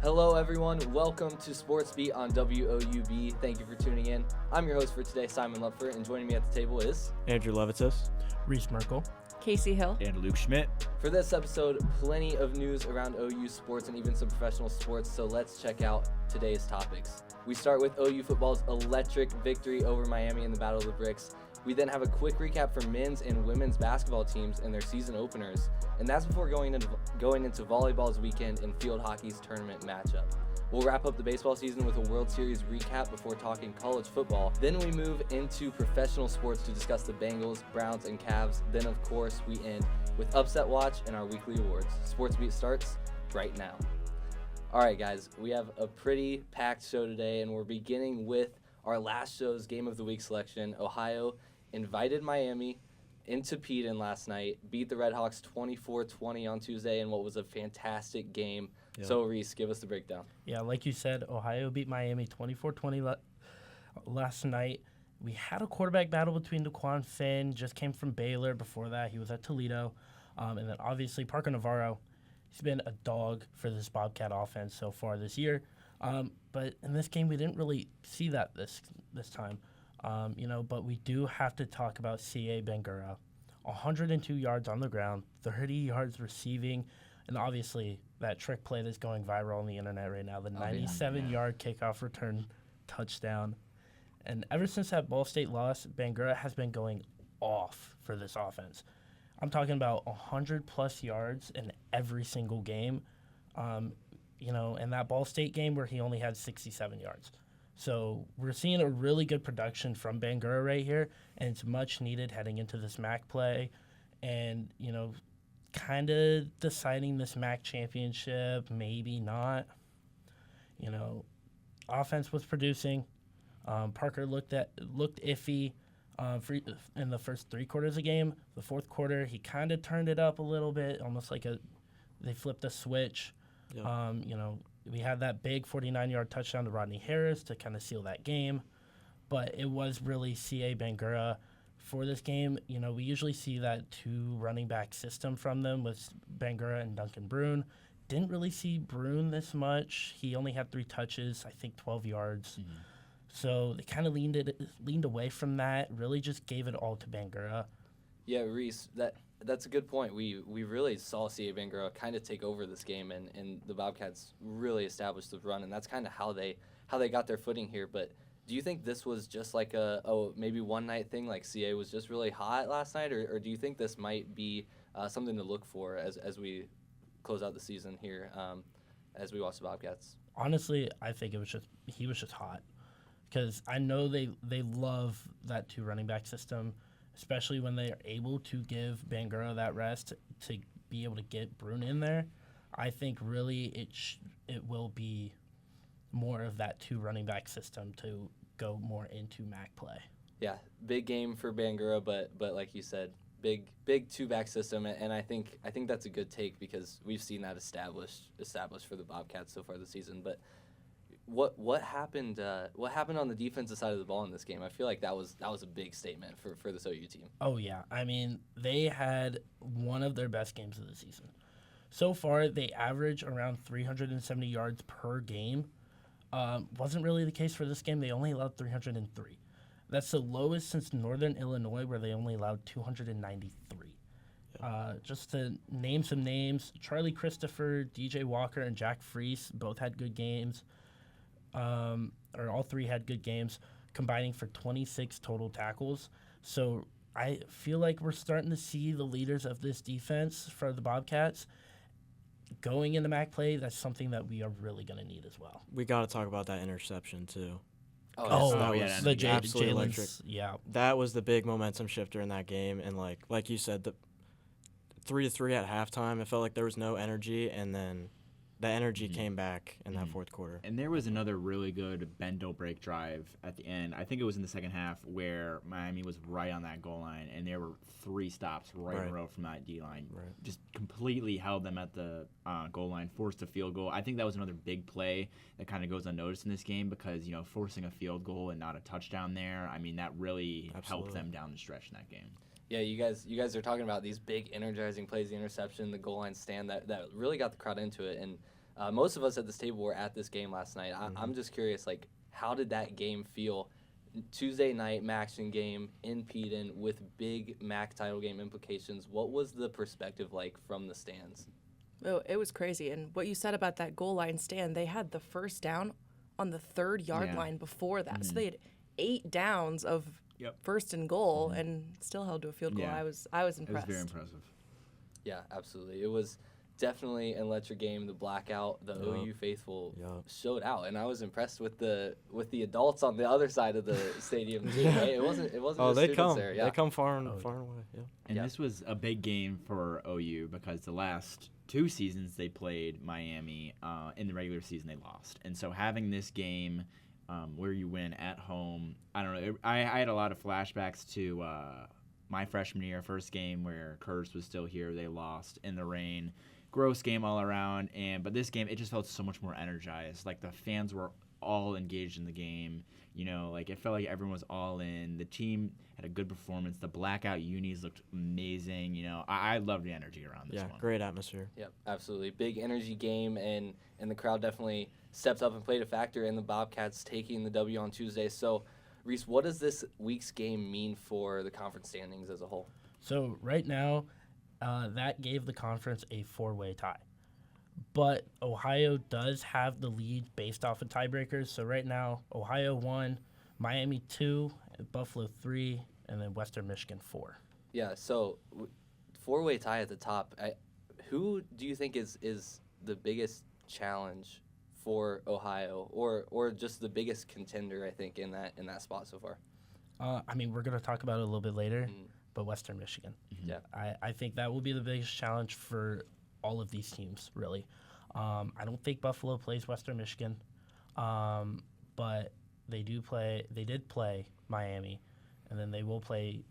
Hello, everyone. Welcome to SportsBeat on WOUB. Thank you for tuning in. I'm your host for today, Simon Lupfer, and joining me at the table is Andrew Levites, Reece Merkel, Kasey Hill, and Luke Schmitt. For this episode, plenty of news around OU sports and even some professional sports, so let's check out today's topics. We start with OU football's electric victory over Miami in the Battle of the Bricks. We then have a quick recap for men's and women's basketball teams and their season openers, and that's before going into volleyball's weekend and field hockey's tournament matchup. We'll wrap up the baseball season with a World Series recap before talking college football. Then we move into professional sports to discuss the Bengals, Browns, and Cavs. Then, of course, we end with Upset Watch and our weekly awards. SportsBeat starts right now. All right, guys, we have a pretty packed show today, and we're beginning with our last show's Game of the Week selection. Ohio invited Miami into Peden last night, beat the Redhawks 24-20 on Tuesday in what was a fantastic game. Yep. So, Reece, give us the breakdown. Yeah, like you said, Ohio beat Miami 24-20 last night. We had a quarterback battle between DeQuan Finn, just came from Baylor. Before that, he was at Toledo. And then, obviously, Parker Navarro. He's been a dog for this Bobcat offense so far this year. But in this game, we didn't really see that this time. But we do have to talk about C.A. Bangura. 102 yards on the ground, 30 yards receiving, and obviously that trick play that's going viral on the internet right now, the 97-yard kickoff return touchdown. And ever since that Ball State loss, Bangura has been going off for this offense. I'm talking about 100-plus yards in every single game, in that Ball State game where he only had 67 yards. So we're seeing a really good production from Bangura right here, and it's much needed heading into this MAC play and, kind of deciding this MAC championship, maybe not. Offense was producing. Parker looked iffy in the first 3 quarters of the game. The fourth quarter, he kind of turned it up a little bit, almost like they flipped a switch. Yep. We had that big 49-yard touchdown to Rodney Harris to kind of seal that game. But it was really C.A. Bangura for this game. We usually see that 2 running back system from them with Bangura and Duncan Brune. Didn't really see Brune this much. He only had 3 touches, I think 12 yards. Mm-hmm. So they kind of leaned away from that, really just gave it all to Bangura. Yeah, Reece, that's a good point. We really saw C.A. Bangura kind of take over this game, and the Bobcats really established the run, and that's kind of how they got their footing here. But do you think this was just like maybe one-night thing, like C.A. was just really hot last night, or do you think this might be something to look for as we close out the season here, as we watch the Bobcats? Honestly, I think he was just hot, because I know they love that 2 running back system, especially when they are able to give Bangura that rest to be able to get Brune in there. I think really it will be more of that 2 running back system to go more into MAC play. Yeah, big game for Bangura, but like you said, big 2-back system, and I think that's a good take because we've seen that established for the Bobcats so far this season. But what happened on the defensive side of the ball in this game? I feel like that was a big statement for this OU team. Oh yeah, I mean, they had one of their best games of the season. So far, they average around 370 yards per game. Wasn't really the case for this game. They only allowed 303. That's the lowest since Northern Illinois, where they only allowed 293. Just to name some names, Charlie Christopher, DJ Walker, and Jack Freese both had good games. All 3 had good games, combining for 26 total tackles. So I feel like we're starting to see the leaders of this defense for the Bobcats going into MAC play. That's something that we are really going to need as well. We got to talk about that interception too. That was the absolutely electric. Yeah, that was the big momentum shifter in that game. And like you said, the 3-3 at halftime, it felt like there was no energy, and then the energy came back in that fourth quarter. And there was another really good bend-don't-break drive at the end. I think it was in the second half where Miami was right on that goal line, and there were 3 stops right in a row from that D-line. Right. Just completely held them at the goal line, forced a field goal. I think that was another big play that kind of goes unnoticed in this game because, forcing a field goal and not a touchdown there, I mean, that really helped them down the stretch in that game. Yeah, you guys are talking about these big energizing plays, the interception, the goal line stand that really got the crowd into it. And Most of us at this table were at this game last night. I'm just curious, like, how did that game feel? Tuesday night MACtion game in Peden with big MAC title game implications. What was the perspective like from the stands? Oh, it was crazy. And what you said about that goal line stand, they had the first down on the 3rd yard line before that. So they had 8 downs of first and goal and still held to a field goal. Yeah. I was impressed. It was very impressive. Yeah, absolutely. It was definitely an electric game. The blackout, the OU faithful showed out, and I was impressed with the adults on the other side of the stadium too. Right? It wasn't. Oh, just they students come. there. Yeah. They come far and away. Yeah. And this was a big game for OU because the last 2 seasons they played Miami in the regular season they lost, and so having this game where you win at home, I don't know. I had a lot of flashbacks to my freshman year, first game where Curtis was still here. They lost in the rain. Gross game all around, but this game, it just felt so much more energized. Like, the fans were all engaged in the game. You know, like, it felt like everyone was all in. The team had a good performance. The blackout unis looked amazing. You know, I love the energy around this one. Yeah, great atmosphere. Yep, absolutely. Big energy game, and the crowd definitely stepped up and played a factor in the Bobcats taking the W on Tuesday. So, Reece, what does this week's game mean for the conference standings as a whole? So right now, that gave the conference a 4-way tie. But Ohio does have the lead based off of tiebreakers. So right now, Ohio 1, Miami 2, Buffalo 3, and then Western Michigan 4. Yeah, so 4-way tie at the top. Who do you think is the biggest challenge for Ohio, or just the biggest contender, I think, in that spot so far? I mean, we're going to talk about it a little bit later, but Western Michigan. Yeah. I think that will be the biggest challenge for all of these teams, really. I don't think Buffalo plays Western Michigan, but they did play Miami, and then they will play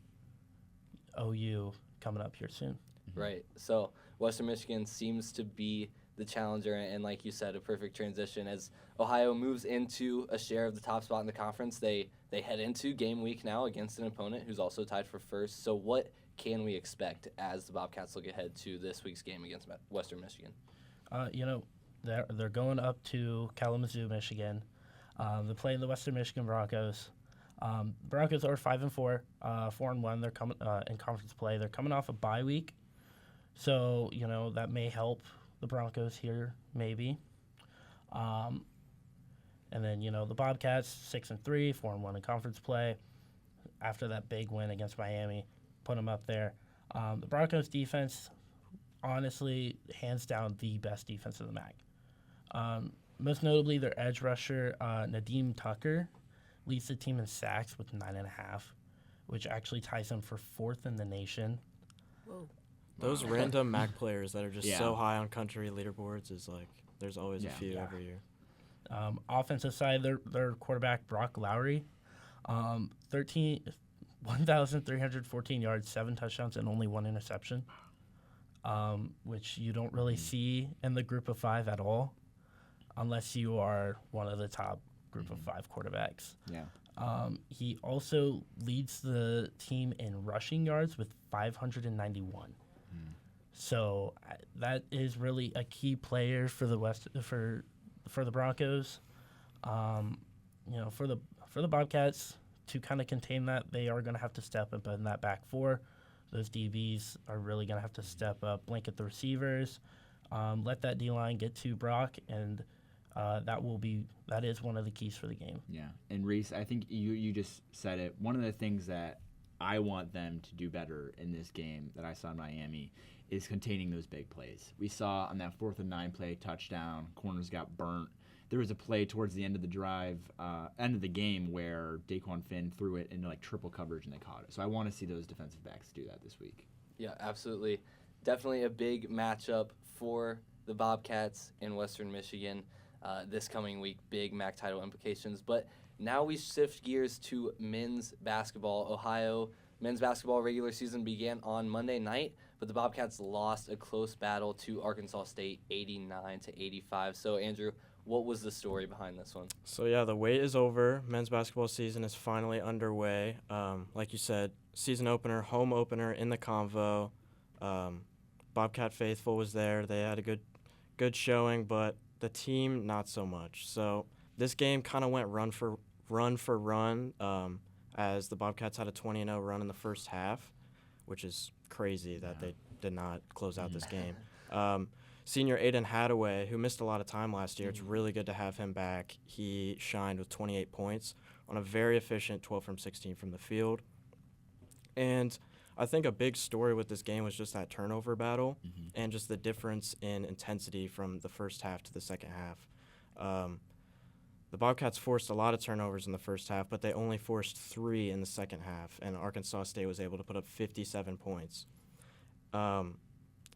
OU coming up here soon. Right. So Western Michigan seems to be the challenger, and like you said, a perfect transition as Ohio moves into a share of the top spot in the conference. They head into game week now against an opponent who's also tied for first. So what can we expect as the Bobcats look ahead to this week's game against Western Michigan? They're going up to Kalamazoo, Michigan. They're playing the Western Michigan Broncos. Broncos are 5-4, 4-1. They're coming in conference play. They're coming off a bye week, so that may help the Broncos here, maybe. And then the Bobcats 6-3, 4-1 in conference play. After that big win against Miami, put them up there. The Broncos defense, honestly, hands down the best defense in the MAC. Most notably, their edge rusher Nadeem Tucker leads the team in sacks with 9.5, which actually ties him for 4th in the nation. Whoa. Those random MAC players that are just so high on country leaderboards is like there's always a few every year. Offensive side, their quarterback Brock Lowry, 1,314 yards, 7 touchdowns, and only 1 interception, which you don't really see in the group of 5 at all, unless you are one of the top group of 5 quarterbacks. Yeah. He also leads the team in rushing yards with 591. So that is really a key player for the for the Broncos. For the Bobcats to kind of contain that, they are going to have to step up in that back 4. Those DBs are really going to have to step up, blanket the receivers, let that D-line get to Brock, and that is one of the keys for the game. Yeah, and Reece, I think you just said it. One of the things that I want them to do better in this game that I saw in Miami is containing those big plays. We saw on that 4th and 9 play touchdown, corners got burnt. There was a play towards the end of the drive, end of the game, where Daquan Finn threw it into like triple coverage and they caught it. So I want to see those defensive backs do that this week. Yeah, absolutely. Definitely a big matchup for the Bobcats in Western Michigan this coming week. Big MAC title implications. But now we shift gears to men's basketball. Ohio men's basketball regular season began on Monday night, but the Bobcats lost a close battle to Arkansas State 89-85. So, Andrew, what was the story behind this one? So, yeah, the wait is over. Men's basketball season is finally underway. Like you said, season opener, home opener in the Convo. Bobcat Faithful was there. They had a good showing, but The team, not so much. So this game kind of went run for run, as the Bobcats had a 20-0 run in the first half, which is crazy that they did not close out this game. Senior Aiden Hadaway, who missed a lot of time last year, it's really good to have him back. He shined with 28 points on a very efficient 12 from 16 from the field. And I think a big story with this game was just that turnover battle and just the difference in intensity from the first half to the second half. The Bobcats forced a lot of turnovers in the first half, but they only forced 3 in the second half, and Arkansas State was able to put up 57 points.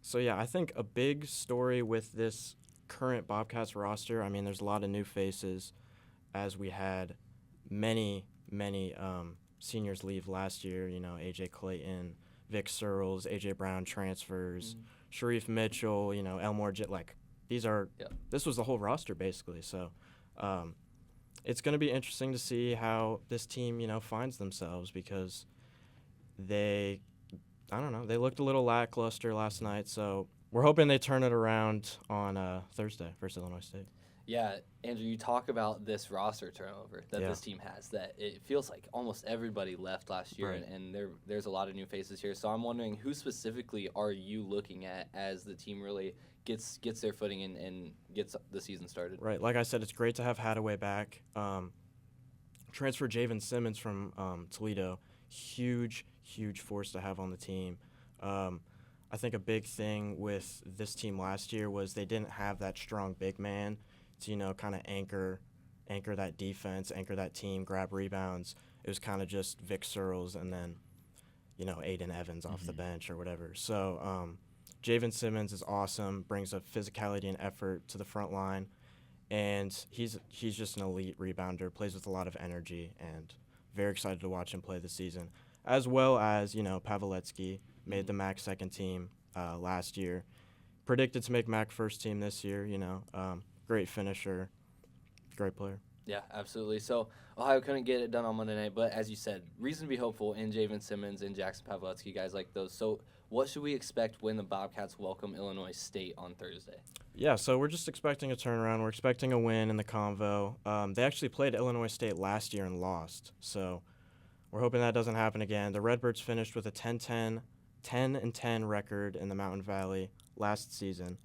So, yeah, I think a big story with this current Bobcats roster, I mean, there's a lot of new faces, as we had many seniors leave last year. You know, A.J. Clayton, Vic Searles, A.J. Brown transfers, Sharif Mitchell, you know, Elmore, this was the whole roster, basically. So it's going to be interesting to see how this team, you know, finds themselves, because they looked a little lackluster last night, so we're hoping they turn it around on Thursday versus Illinois State. Yeah, Andrew, you talk about this roster turnover that this team has, that it feels like almost everybody left last year, Right. and there's a lot of new faces here. So I'm wondering, who specifically are you looking at as the team really gets their footing and gets the season started? Right, like I said, it's great to have Hadaway back. Transfer Javen Simmons from Toledo, huge force to have on the team. I think a big thing with this team last year was they didn't have that strong big man to, you know, kind of anchor that defense, anchor that team, grab rebounds. It was kind of just Vic Searles and then, you know, Aiden Evans off the bench or whatever. So Javen Simmons is awesome, brings a physicality and effort to the front line, and he's just an elite rebounder, plays with a lot of energy, and very excited to watch him play this season. As well as, you know, Pavletsky made the MAC second team last year. Predicted to make MAC first team this year, you know. Great finisher, great player. Yeah, absolutely. So Ohio couldn't get it done on Monday night, but as you said, reason to be hopeful in Javen Simmons and Jackson Pavletsky, guys like those. So what should we expect when the Bobcats welcome Illinois State on Thursday? Yeah, so we're just expecting a turnaround. We're expecting a win in the convo. They actually played Illinois State last year and lost, so we're hoping that doesn't happen again. The Redbirds finished with a 10-10 record in the Mountain Valley last season,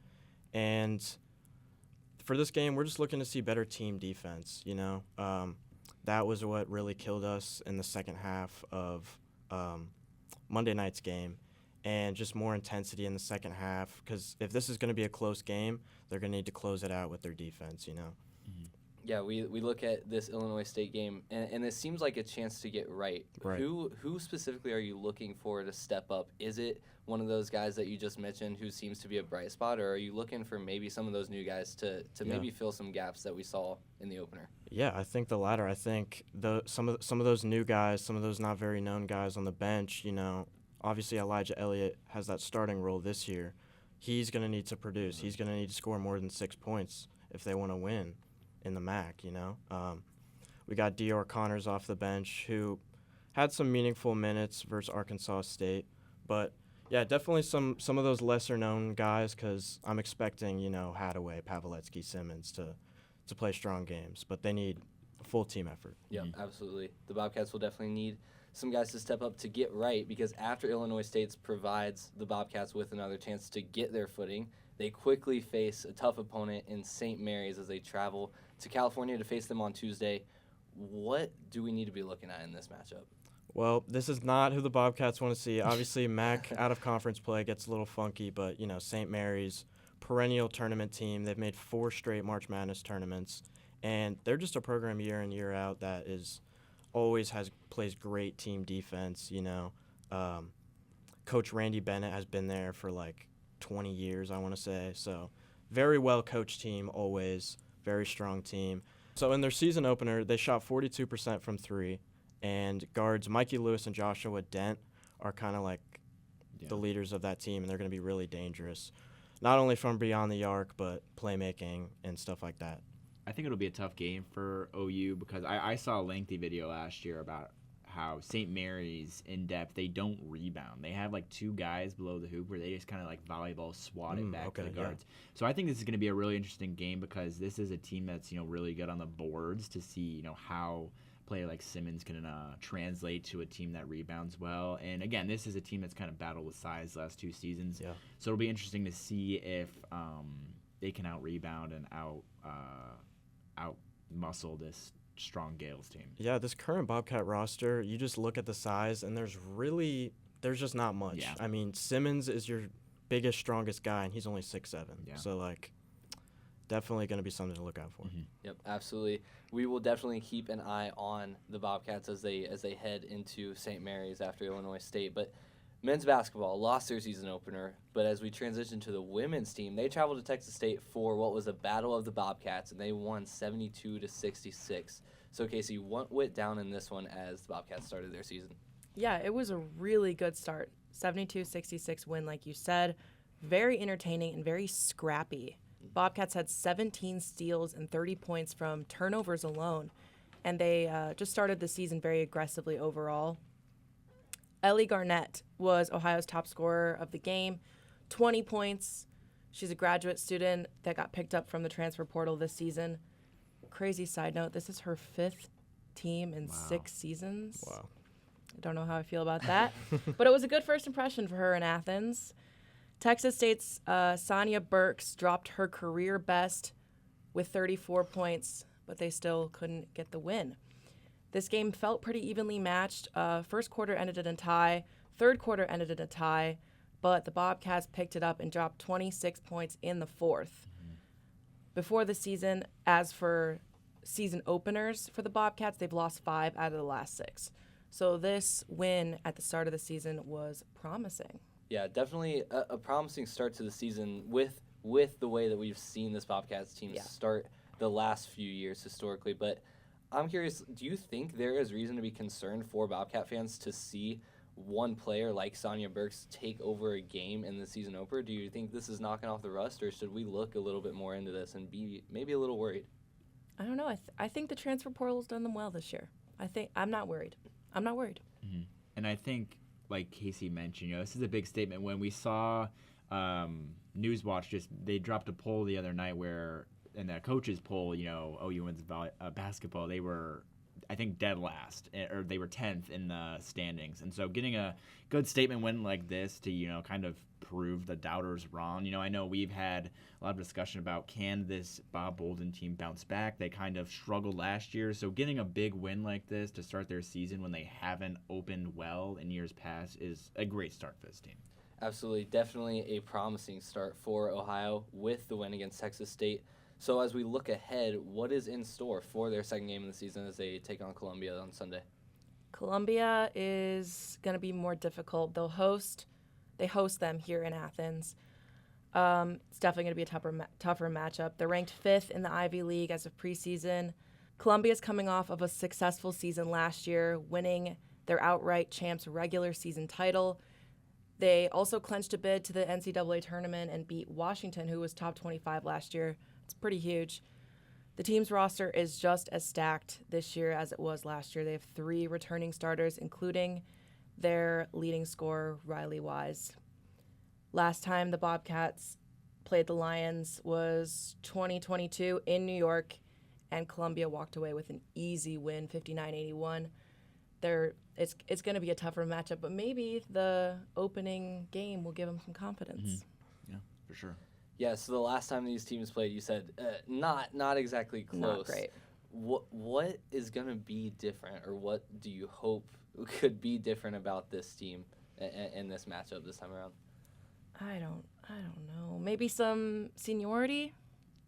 and for this game, we're just looking to see better team defense, you know. That was what really killed us in the second half of Monday night's game, and just more intensity in the second half, because if this is going to be a close game, they're going to need to close it out with their defense, you know. Yeah, we look at this Illinois State game, and it seems like a chance to get right. Who specifically are you looking for to step up? Is it one of those guys that you just mentioned who seems to be a bright spot, or are you looking for maybe some of those new guys to maybe fill some gaps that we saw in the opener? Yeah, I think the latter. I think some of those new guys, some of those not very known guys on the bench, you know, obviously Elijah Elliott has that starting role this year. He's going to need to produce. He's going to need to score more than 6 points if they want to win in the MAC, you know. We got Dior Connors off the bench, who had some meaningful minutes versus Arkansas State. But, yeah, definitely some of those lesser-known guys, because I'm expecting, you know, Hadaway, Pavletsky, Simmons to play strong games. But they need a full team effort. Yeah, absolutely. The Bobcats will definitely need some guys to step up to get right, because after Illinois State provides the Bobcats with another chance to get their footing, they quickly face a tough opponent in St. Mary's as they travel to California to face them on Tuesday. What do we need to be looking at in this matchup? Well, this is not who the Bobcats want to see. Obviously, MAC out-of-conference play gets a little funky, but, you know, St. Mary's, perennial tournament team. They've made 4 straight March Madness tournaments, and they're just a program year in, year out that plays great team defense, you know. Coach Randy Bennett has been there for, 20 years, I want to say. So very well-coached team always, very strong team. So in their season opener, they shot 42% from 3, and guards Mikey Lewis and Joshua Dent are kind of the leaders of that team, and they're going to be really dangerous, not only from beyond the arc, but playmaking and stuff like that. I think it'll be a tough game for OU because I saw a lengthy video last year about how St. Mary's in depth, they don't rebound. They have like 2 guys below the hoop where they just kind of like volleyball swat it back to the guards. So I think this is going to be a really interesting game because this is a team that's, really good on the boards to see, how a player like Simmons can translate to a team that rebounds well. And again, this is a team that's kind of battled with size the last 2 seasons. Yeah. So it'll be interesting to see if they can out-rebound and out-muscle this strong Gales team. Yeah, this current Bobcat roster, you just look at the size, and there's just not much. Yeah. I mean, Simmons is your biggest, strongest guy, and he's only 6'7". Yeah. So, definitely going to be something to look out for. Mm-hmm. Yep, absolutely. We will definitely keep an eye on the Bobcats as they head into St. Mary's after Illinois State. But men's basketball lost their season opener, but as we transition to the women's team, they traveled to Texas State for what was a battle of the Bobcats, and they won 72-66. So, Kasey, what went down in this one as the Bobcats started their season? Yeah, it was a really good start. 72-66 win, like you said. Very entertaining and very scrappy. Bobcats had 17 steals and 30 points from turnovers alone, and they just started the season very aggressively overall. Ellie Garnett was Ohio's top scorer of the game, 20 points. She's a graduate student that got picked up from the transfer portal this season. Crazy side note, this is her 5th team in 6 seasons. Wow. I don't know how I feel about that, but it was a good first impression for her in Athens. Texas State's Sonia Burks dropped her career best with 34 points, but they still couldn't get the win. This game felt pretty evenly matched. First quarter ended in a tie. Third quarter ended in a tie, but the Bobcats picked it up and dropped 26 points in the fourth. Before the season, as for season openers for the Bobcats, they've lost 5 out of the last 6. So this win at the start of the season was promising. Yeah, definitely a promising start to the season with the way that we've seen this Bobcats team start the last few years historically. But I'm curious, do you think there is reason to be concerned for Bobcat fans to see one player like Sonia Burks take over a game in the season opener? Do you think this is knocking off the rust, or should we look a little bit more into this and be maybe a little worried? I don't know. I think the transfer portal's done them well this year. I'm not worried. Mm-hmm. And I think, like Kasey mentioned, this is a big statement. When we saw Newswatch, they dropped a poll the other night where, in that coaches poll, OU wins basketball, they were, I think, dead last, or they were 10th in the standings. And so getting a good statement win like this to, kind of prove the doubters wrong. I know we've had a lot of discussion about, can this Bob Bolden team bounce back? They kind of struggled last year. So getting a big win like this to start their season when they haven't opened well in years past is a great start for this team. Absolutely. Definitely a promising start for Ohio with the win against Texas State. So as we look ahead, what is in store for their second game of the season as they take on Columbia on Sunday? Columbia is going to be more difficult. They host them here in Athens. It's definitely going to be a tougher matchup. They're ranked 5th in the Ivy League as of preseason. Columbia's coming off of a successful season last year, winning their outright champs regular season title. They also clinched a bid to the NCAA tournament and beat Washington, who was top 25 last year. It's pretty huge. The team's roster is just as stacked this year as it was last year. They have 3 returning starters, including their leading scorer, Riley Wise. Last time the Bobcats played the Lions was 2022 in New York, and Columbia walked away with an easy win, 59-81. It's going to be a tougher matchup, but maybe the opening game will give them some confidence. Mm-hmm. Yeah, for sure. Yeah, so the last time these teams played, you said not exactly close. Not great. What is going to be different, or what do you hope could be different about this team in this matchup this time around? I don't know. Maybe some seniority?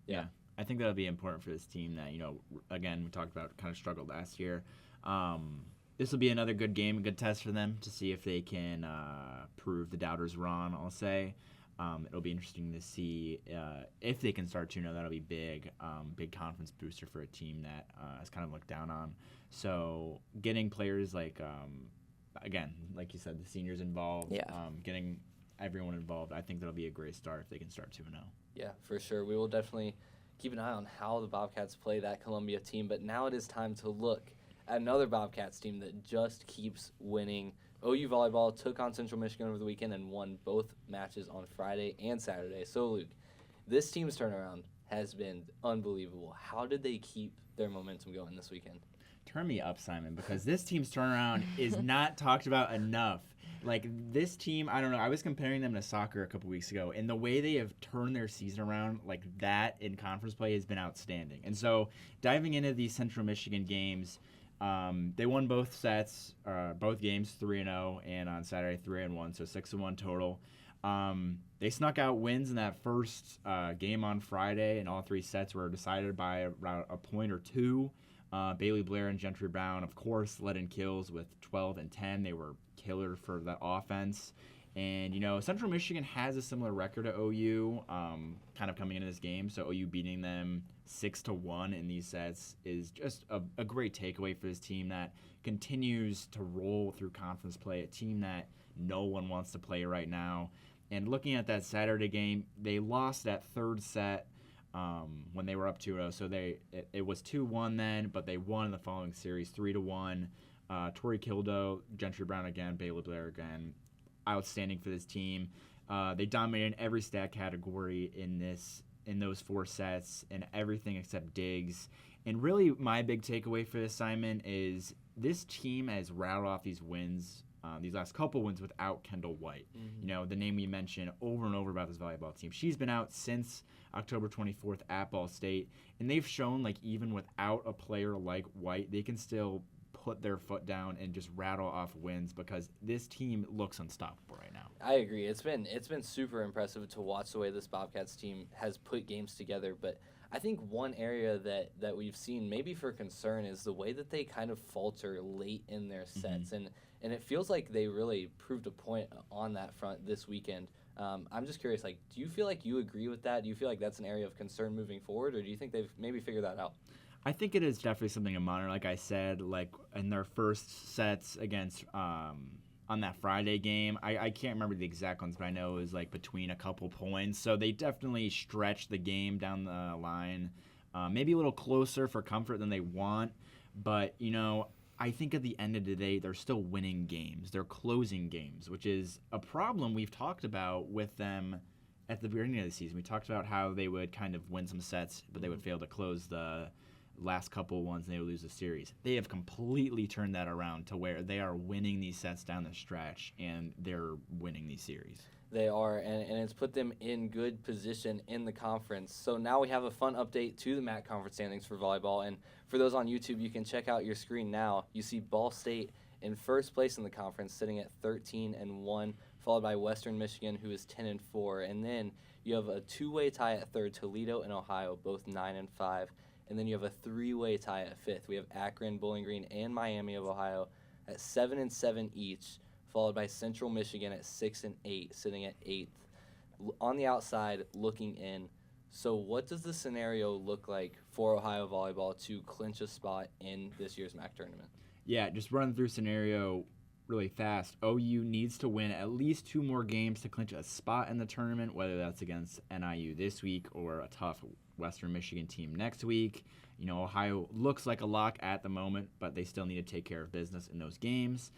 Yeah. I think that'll be important for this team that, again, we talked about kind of struggled last year. This will be another good game, a good test for them to see if they can prove the doubters wrong, I'll say. It'll be interesting to see if they can start 2-0. That'll be big confidence booster for a team that is kind of looked down on. So getting players like, again, like you said, the seniors involved, getting everyone involved, I think that'll be a great start if they can start 2-0. Yeah, for sure. We will definitely keep an eye on how the Bobcats play that Columbia team. But now it is time to look another Bobcats team that just keeps winning. OU Volleyball took on Central Michigan over the weekend and won both matches on Friday and Saturday. So, Luke, this team's turnaround has been unbelievable. How did they keep their momentum going this weekend? Turn me up, Simon, because this team's turnaround is not talked about enough. Like, this team, I don't know, I was comparing them to soccer a couple weeks ago, and the way they have turned their season around like that in conference play has been outstanding. And so, diving into these Central Michigan games, they won both sets, both games 3-0, and on Saturday 3-1, so 6-1 total. They snuck out wins in that first game on Friday, and all three sets were decided by around a point or two. Bailey Blair and Gentry Brown, of course, led in kills with 12 and 10. They were killer for that offense. And, Central Michigan has a similar record to OU kind of coming into this game. So OU beating them 6-1 in these sets is just a great takeaway for this team that continues to roll through conference play, a team that no one wants to play right now. And looking at that Saturday game, they lost that third set when they were up 2-0. So it was 2-1 then, but they won in the following series 3-1. Tori Kildo, Gentry Brown again, Bailey Blair again. Outstanding for this team. They dominated every stat category in those four sets and everything except digs. And really my big takeaway for this, Simon, is this team has rattled off these wins, these last couple wins without Kendall White. Mm-hmm. The name we mentioned over and over about this volleyball team. She's been out since October 24th at Ball State, and they've shown like even without a player like White, they can still put their foot down and just rattle off wins because this team looks unstoppable right now. I agree. It's been super impressive to watch the way this Bobcats team has put games together, but I think one area that we've seen maybe for concern is the way that they kind of falter late in their sets. Mm-hmm. And it feels like they really proved a point on that front this weekend. I'm just curious, do you feel like you agree with that? Do you feel like that's an area of concern moving forward, or do you think they've maybe figured that out? I think it is definitely something to monitor. Like I said, in their first sets against on that Friday game, I can't remember the exact ones, but I know it was between a couple points. So they definitely stretched the game down the line, maybe a little closer for comfort than they want. But, I think at the end of the day, they're still winning games. They're closing games, which is a problem we've talked about with them at the beginning of the season. We talked about how they would kind of win some sets, but they would fail to close the last couple ones and they would lose the series. They have completely turned that around to where they are winning these sets down the stretch and they're winning these series. They are, and it's put them in good position in the conference. So now we have a fun update to the MAC conference standings for volleyball. And for those on YouTube, you can check out your screen now. You see Ball State in first place in the conference, sitting at 13-1, followed by Western Michigan, who is 10-4. And then you have a two-way tie at third, Toledo and Ohio, both 9-5. And then you have a three-way tie at fifth. We have Akron, Bowling Green, and Miami of Ohio at 7-7 each, followed by Central Michigan at 6-8, sitting at 8th. On the outside, looking in. So what does the scenario look like for Ohio volleyball to clinch a spot in this year's MAC tournament? Yeah, just running through scenario really fast. OU needs to win at least 2 more games to clinch a spot in the tournament, whether that's against NIU this week or a tough Western Michigan team next week. Ohio looks like a lock at the moment, but they still need to take care of business in those games.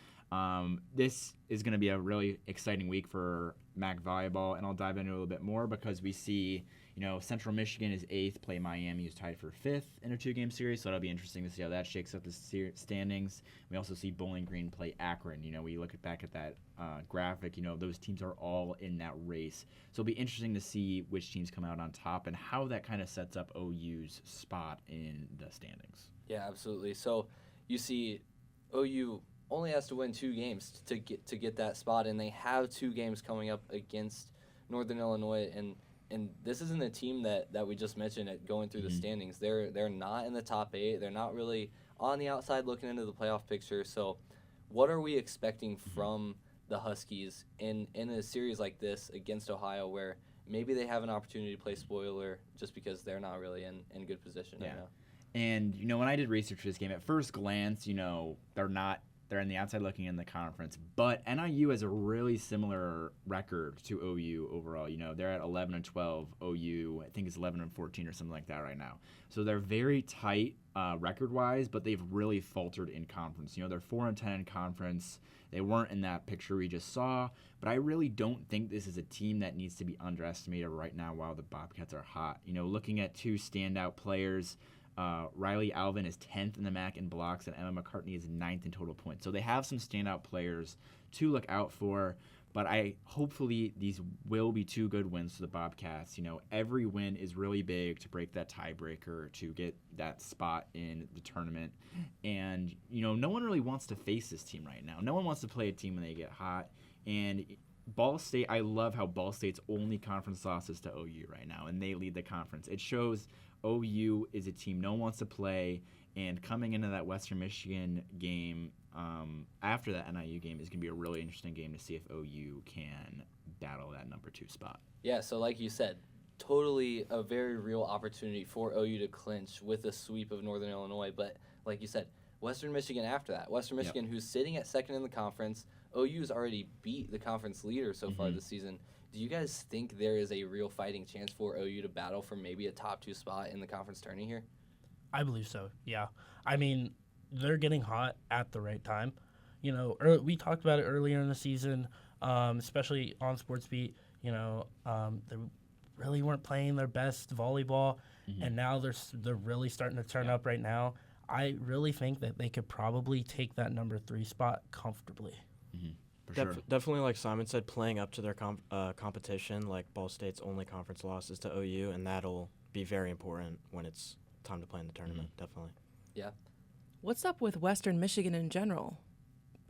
This is going to be a really exciting week for MAC volleyball, and I'll dive into it a little bit more because we see, Central Michigan is 8th, play Miami, who's tied for 5th in a 2-game series, so it'll be interesting to see how that shakes up the standings. We also see Bowling Green play Akron. We look back at that graphic, those teams are all in that race. So it'll be interesting to see which teams come out on top and how that kind of sets up OU's spot in the standings. Yeah, absolutely. So you see OU only has to win 2 games to get that spot, and they have 2 games coming up against Northern Illinois, and this isn't a team that we just mentioned at going through the standings. They're not in the top 8. They're not really on the outside looking into the playoff picture. So what are we expecting from the Huskies in a series like this against Ohio, where maybe they have an opportunity to play spoiler just because they're not really in good position right now? And, when I did research for this game, at first glance, they're not They're on the outside looking in the conference, but NIU has a really similar record to OU overall. They're at 11-12. OU, I think, is 11-14 or something like that right now. So they're very tight record-wise, but they've really faltered in conference. They're 4-10 in conference. They weren't in that picture we just saw, but I really don't think this is a team that needs to be underestimated right now while the Bobcats are hot. Looking at two standout players. Riley Alvin is 10th in the MAC in blocks, and Emma McCartney is 9th in total points. So they have some standout players to look out for, but hopefully these will be two good wins for the Bobcats. Every win is really big to break that tiebreaker, to get that spot in the tournament. And, no one really wants to face this team right now. No one wants to play a team when they get hot. And Ball State, I love how Ball State's only conference loss is to OU right now, and they lead the conference. It shows OU is a team no one wants to play, and coming into that Western Michigan game after that NIU game is going to be a really interesting game to see if OU can battle that number 2 spot. Yeah, so like you said, totally a very real opportunity for OU to clinch with a sweep of Northern Illinois, but like you said, Western Michigan after that. Western Michigan, who's sitting at second in the conference. OU's already beat the conference leader so far this season. Do you guys think there is a real fighting chance for OU to battle for maybe a top 2 spot in the conference tourney here? I believe so, yeah. I mean, they're getting hot at the right time. We talked about it earlier in the season, especially on SportsBeat. They really weren't playing their best volleyball, and now they're really starting to turn up right now. I really think that they could probably take that number 3 spot comfortably. Sure. Definitely, like Simon said, playing up to their competition, like Ball State's only conference loss is to OU, and that'll be very important when it's time to play in the tournament, definitely. Yeah. What's up with Western Michigan in general?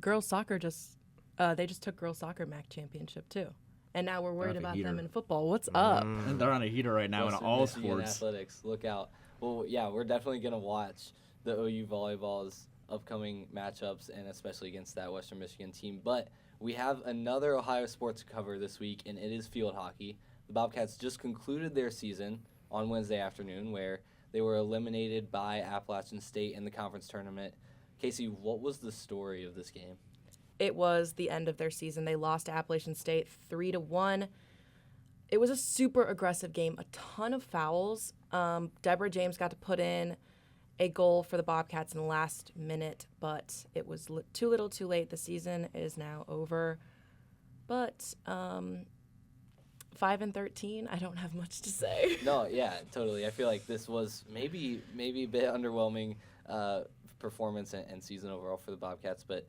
Girls soccer they just took girls soccer MAC championship too, and now we're worried about them in football. What's up? And they're on a heater right now Western in all Michigan sports. Athletics, look out. Well, yeah, we're definitely going to watch the OU volleyball's upcoming matchups, and especially against that Western Michigan team. But we have another Ohio sport to cover this week, and it is field hockey. The Bobcats just concluded their season on Wednesday afternoon, where they were eliminated by Appalachian State in the conference tournament. Kasey, what was the story of this game? It was the end of their season. They lost to Appalachian State 3-1. It was a super aggressive game, a ton of fouls. Deborah James got to put in a goal for the Bobcats in the last minute, but it was too little too late. The season is now over. But 5-13, I don't have much to say. No, yeah, totally. I feel like this was maybe a bit underwhelming performance and season overall for the Bobcats, but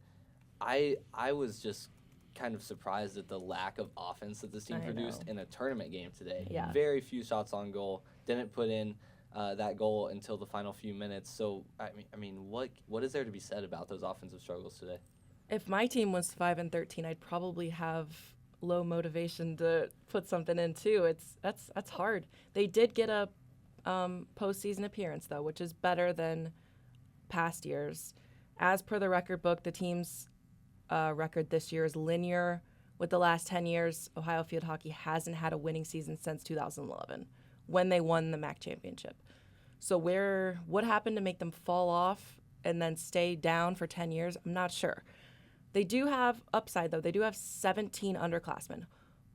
I was just kind of surprised at the lack of offense that this team produced in a tournament game today. Yeah. Very few shots on goal. Didn't put in that goal until the final few minutes. So, I mean, what is there to be said about those offensive struggles today? If my team was 5-13, I'd probably have low motivation to put something in too. That's hard. They did get a postseason appearance though, which is better than past years. As per the record book, the team's record this year is linear. With the last 10 years, Ohio field hockey hasn't had a winning season since 2011, when they won the MAC championship. So what happened to make them fall off and then stay down for 10 years? I'm not sure. They do have upside, though. They do have 17 underclassmen,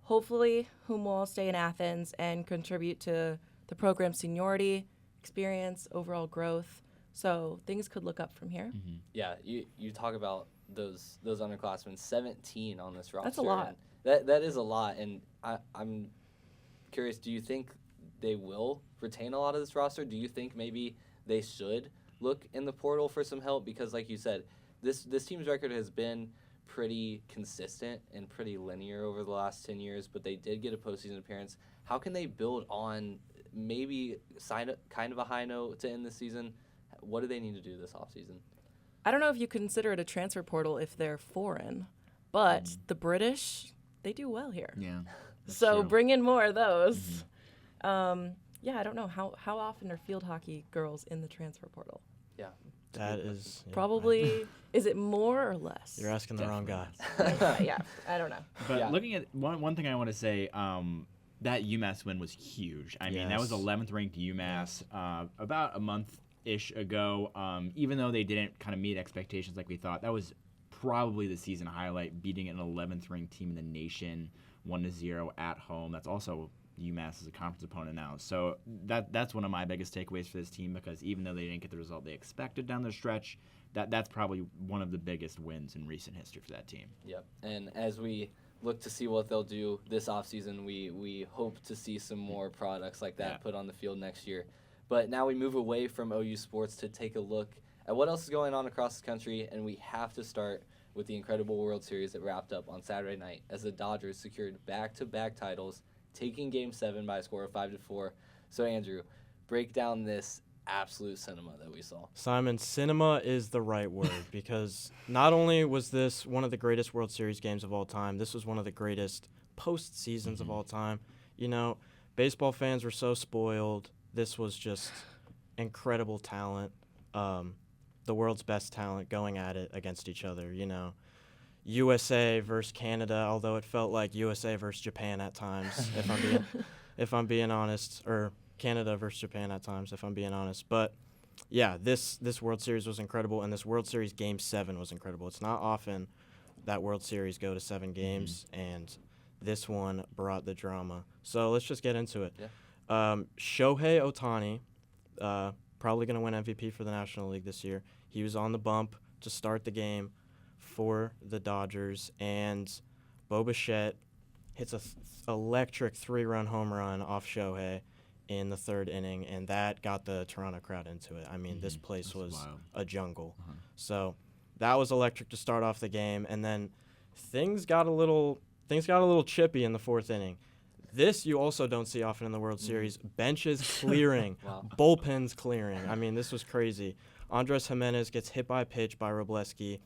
hopefully whom will stay in Athens and contribute to the program's seniority, experience, overall growth. So things could look up from here. Yeah, you talk about those underclassmen, 17 on this roster. That's a lot. That is a lot, and I'm curious, do you think they will retain a lot of this roster? Do you think maybe they should look in the portal for some help? Because like you said, this team's record has been pretty consistent and pretty linear over the last 10 years, but they did get a postseason appearance. How can they build on maybe kind of a high note to end the season? What do they need to do this offseason? I don't know if you consider it a transfer portal if they're foreign, but the British, they do well here. Yeah. So bring in more of those. I don't know. How often are field hockey girls in the transfer portal? Yeah. That is Probably, is it more or less? You're asking the wrong guy. Yeah, I don't know. But looking at one thing I want to say, that UMass win was huge. I mean, that was 11th ranked UMass about a month-ish ago. Even though they didn't kind of meet expectations like we thought, that was probably the season highlight, beating an 11th ranked team in the nation 1-0 at home. That's also UMass as a conference opponent now. So that's one of my biggest takeaways for this team, because even though they didn't get the result they expected down the stretch, that's probably one of the biggest wins in recent history for that team. Yep. And as we look to see what they'll do this offseason, we hope to see some more products like that put on the field next year. But now we move away from OU sports to take a look at what else is going on across the country, and we have to start with the incredible World Series that wrapped up on Saturday night as the Dodgers secured back-to-back titles, taking Game 7 by a score of 5-4. So, Andrew, break down this absolute cinema that we saw. Simon, cinema is the right word, because not only was this one of the greatest World Series games of all time, this was one of the greatest postseasons of all time. You know, baseball fans were so spoiled. This was just incredible talent, the world's best talent going at it against each other, you know. USA versus Canada, although it felt like USA versus Japan at times, if I'm being honest, or Canada versus Japan at times, if I'm being honest. But yeah, this World Series was incredible, and this World Series Game 7 was incredible. It's not often that World Series go to 7 games, and this one brought the drama. So let's just get into it. Yeah. Shohei Ohtani, probably going to win MVP for the National League this year. He was on the bump to start the game for the Dodgers, and Bo Bichette hits a electric 3-run home run off Shohei in the 3rd inning, and that got the Toronto crowd into it. I mean, this place was wild. a jungle. So that was electric to start off the game, and then things got a little chippy in the 4th inning. This you also don't see often in the World Series. Benches clearing, bullpens clearing. I mean, this was crazy. Andres Jimenez gets hit by a pitch by Robleski,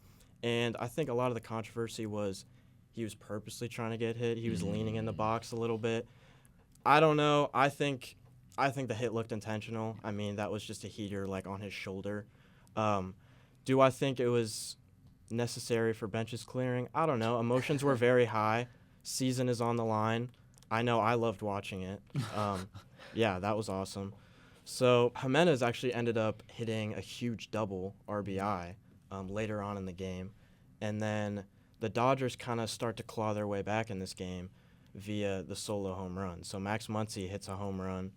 and I think a lot of the controversy was he was purposely trying to get hit. He was leaning in the box a little bit. I don't know. I think the hit looked intentional. I mean, that was just a heater like on his shoulder. Do I think it was necessary for benches clearing? I don't know. Emotions were very high. Season is on the line. I know I loved watching it. Yeah, that was awesome. So Jimenez actually ended up hitting a huge double RBI later on in the game. And then the Dodgers kind of start to claw their way back in this game via the solo home run. So Max Muncy hits a home run.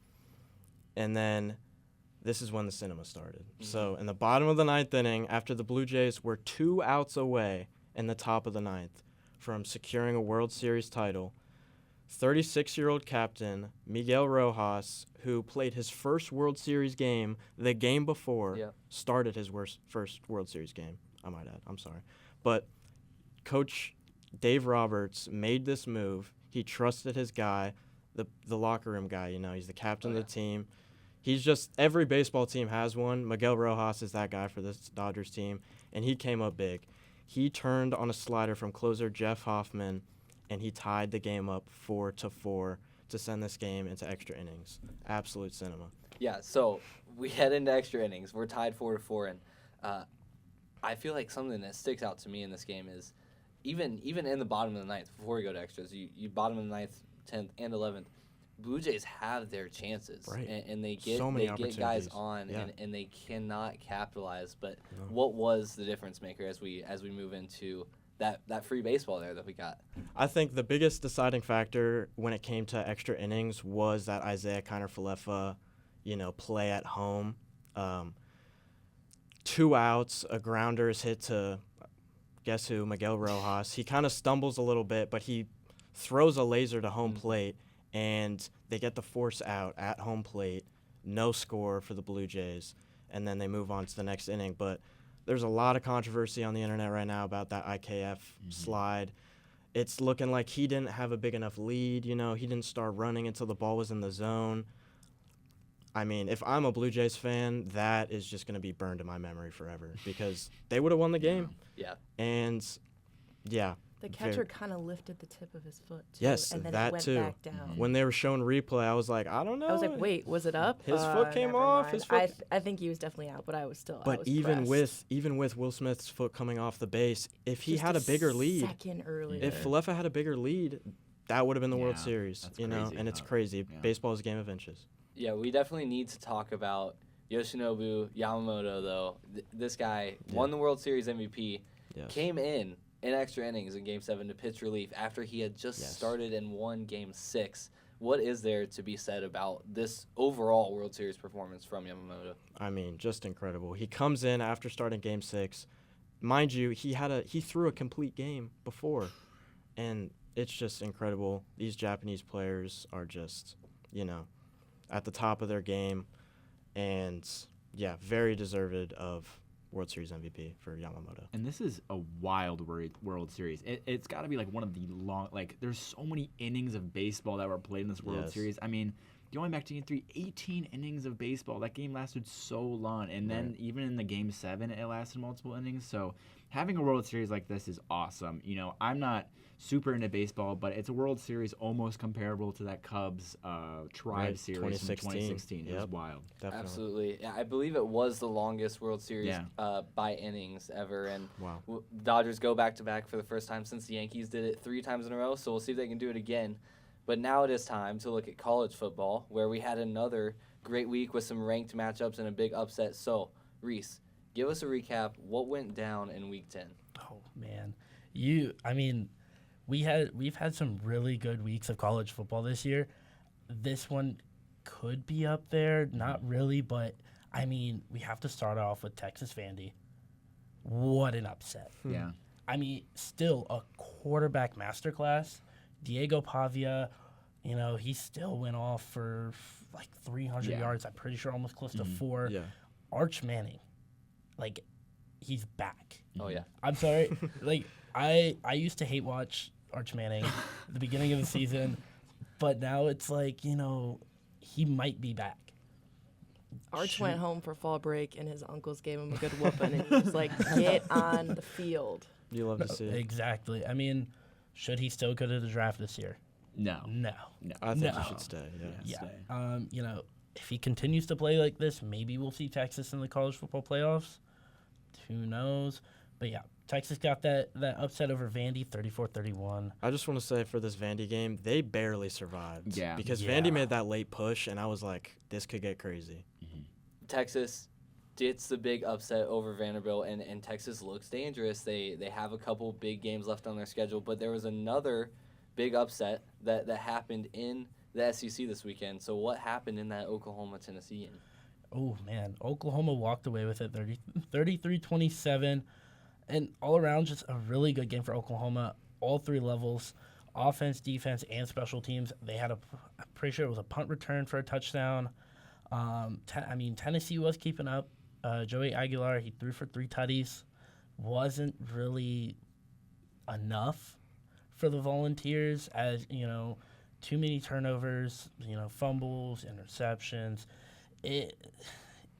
And then this is when the cinema started. So in the bottom of the 9th inning, after the Blue Jays were 2 outs away in the top of the 9th from securing a World Series title, 36-year-old captain Miguel Rojas, who played his first World Series game the game before, started his first World Series game, I might add. I'm sorry. But Coach Dave Roberts made this move. He trusted his guy, the locker room guy. You know, he's the captain of the team. He's just, every baseball team has one. Miguel Rojas is that guy for this Dodgers team, and he came up big. He turned on a slider from closer Jeff Hoffman, and he tied the game up 4-4 to send this game into extra innings. Absolute cinema. Yeah, so we head into extra innings. We're tied 4-4, and I feel like something that sticks out to me in this game is even in the bottom of the 9th, before we go to extras, you bottom of the 9th, 10th, and 11th, Blue Jays have their chances, and they get guys on, and they cannot capitalize. But what was the difference maker as we move into that free baseball there that we got? I think the biggest deciding factor when it came to extra innings was that Isaiah Kiner-Falefa, play at home. 2 outs, a grounder is hit to, guess who, Miguel Rojas. He kind of stumbles a little bit, but he throws a laser to home plate, and they get the force out at home plate. No score for the Blue Jays, and then they move on to the next inning. But there's a lot of controversy on the internet right now about that IKF slide. It's looking like he didn't have a big enough lead. He didn't start running until the ball was in the zone. I mean, if I'm a Blue Jays fan, that is just going to be burned in my memory forever because they would have won the game. Yeah. And, yeah. The catcher kind of lifted the tip of his foot, too. Yes, and then that it went too. back down. When they were showing replay, I was like, I don't know. I was like, wait, was it up? His foot came never off. mind. His foot. I think he was definitely out, but I was still. But even with Will Smith's foot coming off the base, if he had a bigger lead, second earlier. if Falefa had a bigger lead, that would have been the World Series. That's crazy. And it's crazy. Yeah. Baseball is a game of inches. Yeah, we definitely need to talk about Yoshinobu Yamamoto, though. This guy won the World Series MVP. came in extra innings in Game 7 to pitch relief after he had just started and won Game 6. What is there to be said about this overall World Series performance from Yamamoto? I mean, just incredible. He comes in after starting Game 6. Mind you, he threw a complete game before, and it's just incredible. These Japanese players are just, at the top of their game, and very deserved of World Series MVP for Yamamoto. And this is a wild World Series. It's got to be like one of the there's so many innings of baseball that were played in this World Series. I mean, going back to Game 3, 18 innings of baseball. That game lasted so long. And then even in the Game 7, it lasted multiple innings. So having a World Series like this is awesome. I'm not super into baseball, but it's a World Series almost comparable to that Cubs Tribe Series from 2016. It was wild. Definitely. Absolutely. Yeah, I believe it was the longest World Series by innings ever. And Dodgers go back-to-back for the first time since the Yankees did it 3 times in a row, so we'll see if they can do it again. But now it is time to look at college football, where we had another great week with some ranked matchups and a big upset. So, Reece, give us a recap. What went down in Week 10? Oh, man. We've had some really good weeks of college football this year. This one could be up there, not really, but we have to start off with Texas Vandy. What an upset. Yeah. Still a quarterback masterclass. Diego Pavia, he still went off for like 300 yards. I'm pretty sure almost close to 4. Yeah. Arch Manning, he's back. Oh, yeah. I'm sorry. I used to hate watch Arch Manning at the beginning of the season, but now it's he might be back. Arch went home for fall break, and his uncles gave him a good whooping, and he was like, get on the field. You love to see it. Exactly. Should he still go to the draft this year? No. I think he should stay. Yeah. Stay. If he continues to play like this, maybe we'll see Texas in the college football playoffs. Who knows? But yeah, Texas got that upset over Vandy, 34-31. I just want to say for this Vandy game, they barely survived. Yeah. Because Vandy made that late push, and I was like, this could get crazy. Mm-hmm. Texas gets the big upset over Vanderbilt, and Texas looks dangerous. They have a couple big games left on their schedule, but there was another big upset that happened in the SEC this weekend. So what happened in that Oklahoma-Tennessee game? Oh, man. Oklahoma walked away with it 33-27. And all around, just a really good game for Oklahoma. All 3 levels, offense, defense, and special teams. They had I'm pretty sure it was a punt return for a touchdown. Tennessee was keeping up. Joey Aguilar, he threw for 3 tutties. Wasn't really enough for the Volunteers, as, too many turnovers, fumbles, interceptions. It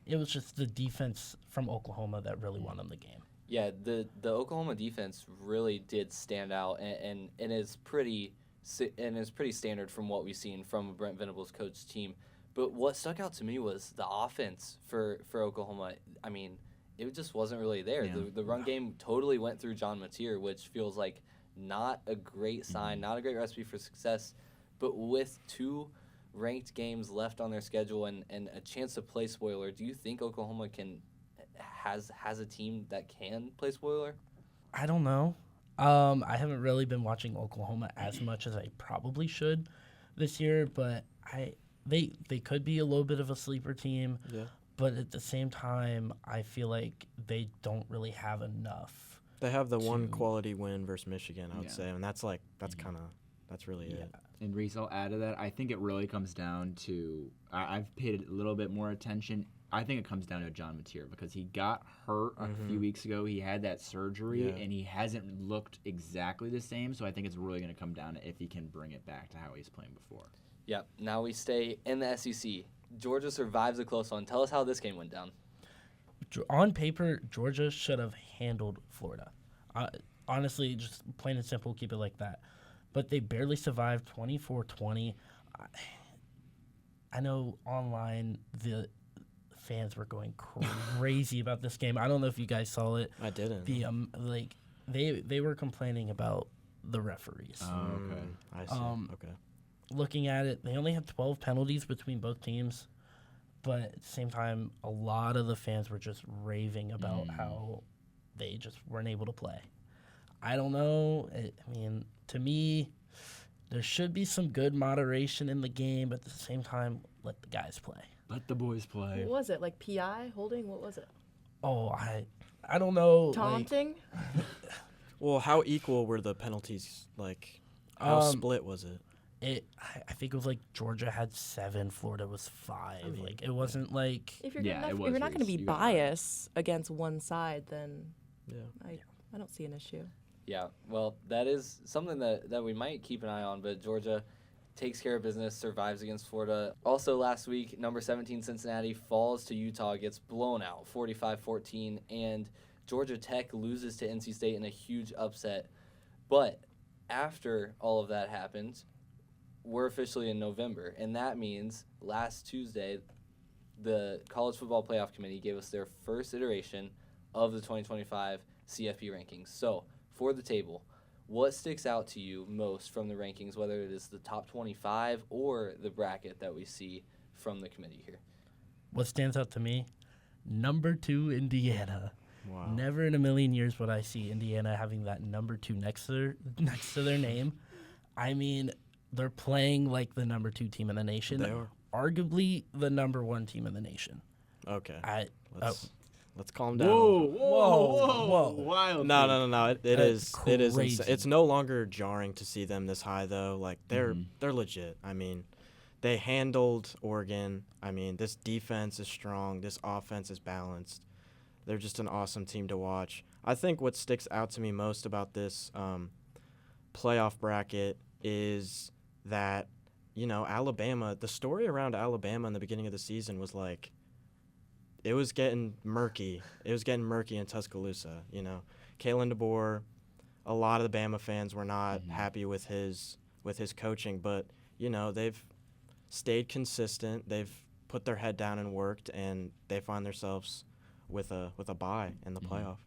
was just the defense from Oklahoma that really won them the game. Yeah, the Oklahoma defense really did stand out, and is pretty standard from what we've seen from a Brent Venables coach team. But what stuck out to me was the offense for Oklahoma. It just wasn't really there. Yeah. The run game totally went through John Mateer, which feels like not a great sign, not a great recipe for success. But with 2 ranked games left on their schedule and a chance to play spoiler, do you think Oklahoma has a team that can play spoiler? I don't know. I haven't really been watching Oklahoma as much as I probably should this year, but they could be a little bit of a sleeper team. Yeah. But at the same time, I feel like they don't really have enough. They have the one quality win versus Michigan, I would say, and that's really it. And Reece, I'll add to that. I think it really comes down to I've paid a little bit more attention. I think it comes down to John Mateer because he got hurt a few weeks ago. He had that surgery, and he hasn't looked exactly the same. So I think it's really going to come down to if he can bring it back to how he's playing before. Yeah. Now we stay in the SEC. Georgia survives a close one. Tell us how this game went down. On paper, Georgia should have handled Florida. Honestly, just plain and simple, keep it like that. But they barely survived, 24-20. I know online the fans were going crazy about this game. I don't know if you guys saw it. I didn't. They were complaining about the referees. Oh, okay. I see. Okay. Looking at it, they only have 12 penalties between both teams, but at the same time, a lot of the fans were just raving about how they just weren't able to play. I don't know. I mean, to me, there should be some good moderation in the game, but at the same time, let the guys play. Let the boys play. What was it? Like PI holding? What was it? Oh, I don't know. Taunting? Well, how equal were the penalties? Like, how split was it? I think it was like Georgia had 7, Florida was 5. Like, it wasn't like. If you're if you're not going to be biased against one side, then I don't see an issue. Yeah, well, that is something that we might keep an eye on, but Georgia takes care of business, survives against Florida. Also last week, number 17 Cincinnati falls to Utah, gets blown out 45-14, and Georgia Tech loses to NC State in a huge upset. But after all of that happened, we're officially in November, and that means last Tuesday, the College Football Playoff Committee gave us their first iteration of the 2025 CFP rankings. So, for the table, what sticks out to you most from the rankings, whether it is the top 25 or the bracket that we see from the committee here? What stands out to me? Number 2, Indiana. Wow. Never in a million years would I see Indiana having that number 2 next to their name. I mean, they're playing like the number 2 team in the nation. They are. Arguably the number 1 team in the nation. Okay. Let's calm down. Whoa. Wild. No. It is. Crazy. It's no longer jarring to see them this high though. Like they're legit. I mean, they handled Oregon. I mean, this defense is strong. This offense is balanced. They're just an awesome team to watch. I think what sticks out to me most about this playoff bracket is that, Alabama, the story around Alabama in the beginning of the season was like, it was getting murky. It was getting murky in Tuscaloosa, Kalen DeBoer, a lot of the Bama fans were not happy with his coaching, but, they've stayed consistent. They've put their head down and worked, and they find themselves with a bye in the playoff.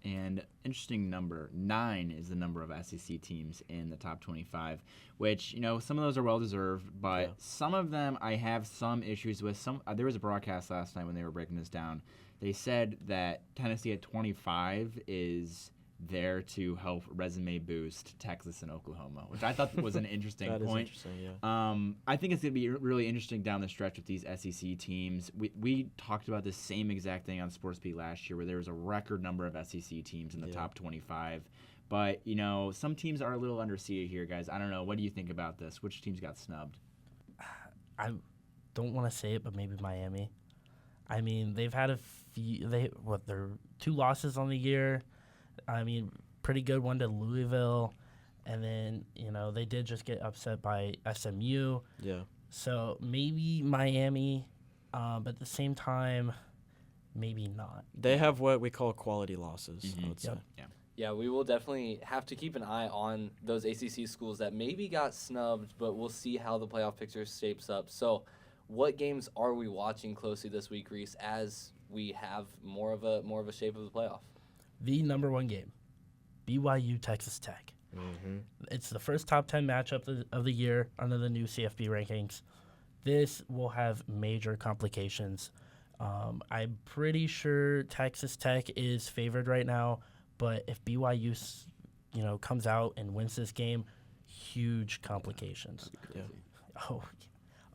And interesting number, 9 is the number of SEC teams in the top 25, which, some of those are well-deserved, but some of them I have some issues with. There was a broadcast last night when they were breaking this down. They said that Tennessee at 25 is there to help resume boost Texas and Oklahoma, which I thought was an interesting That point. is interesting, yeah. I think it's going to be really interesting down the stretch with these SEC teams. We talked about the same exact thing on SportsBeat last year, where there was a record number of SEC teams in the top 25. But, some teams are a little underseeded here, guys. I don't know. What do you think about this? Which teams got snubbed? I don't want to say it, but maybe Miami. I mean, they've had they're 2 losses on the year. I mean, pretty good one to Louisville. And then, they did just get upset by SMU. Yeah. So maybe Miami, but at the same time, maybe not. They have what we call quality losses, I would say. Yeah, we will definitely have to keep an eye on those ACC schools that maybe got snubbed, but we'll see how the playoff picture shapes up. So what games are we watching closely this week, Reece, as we have more of a shape of the playoff? The number 1 game, BYU Texas Tech. It's the first top 10 matchup of the year under the new CFP rankings. This will have major complications. I'm pretty sure Texas Tech is favored right now, but if BYU, comes out and wins this game, huge complications.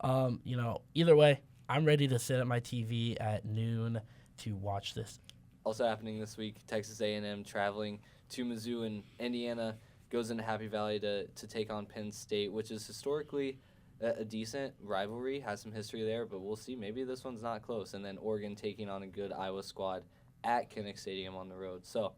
Either way, I'm ready to sit at my TV at noon to watch this. Also happening this week, Texas A&M traveling to Mizzou and Indiana, goes into Happy Valley to take on Penn State, which is historically a decent rivalry, has some history there, but we'll see. Maybe this one's not close. And then Oregon taking on a good Iowa squad at Kinnick Stadium on the road. So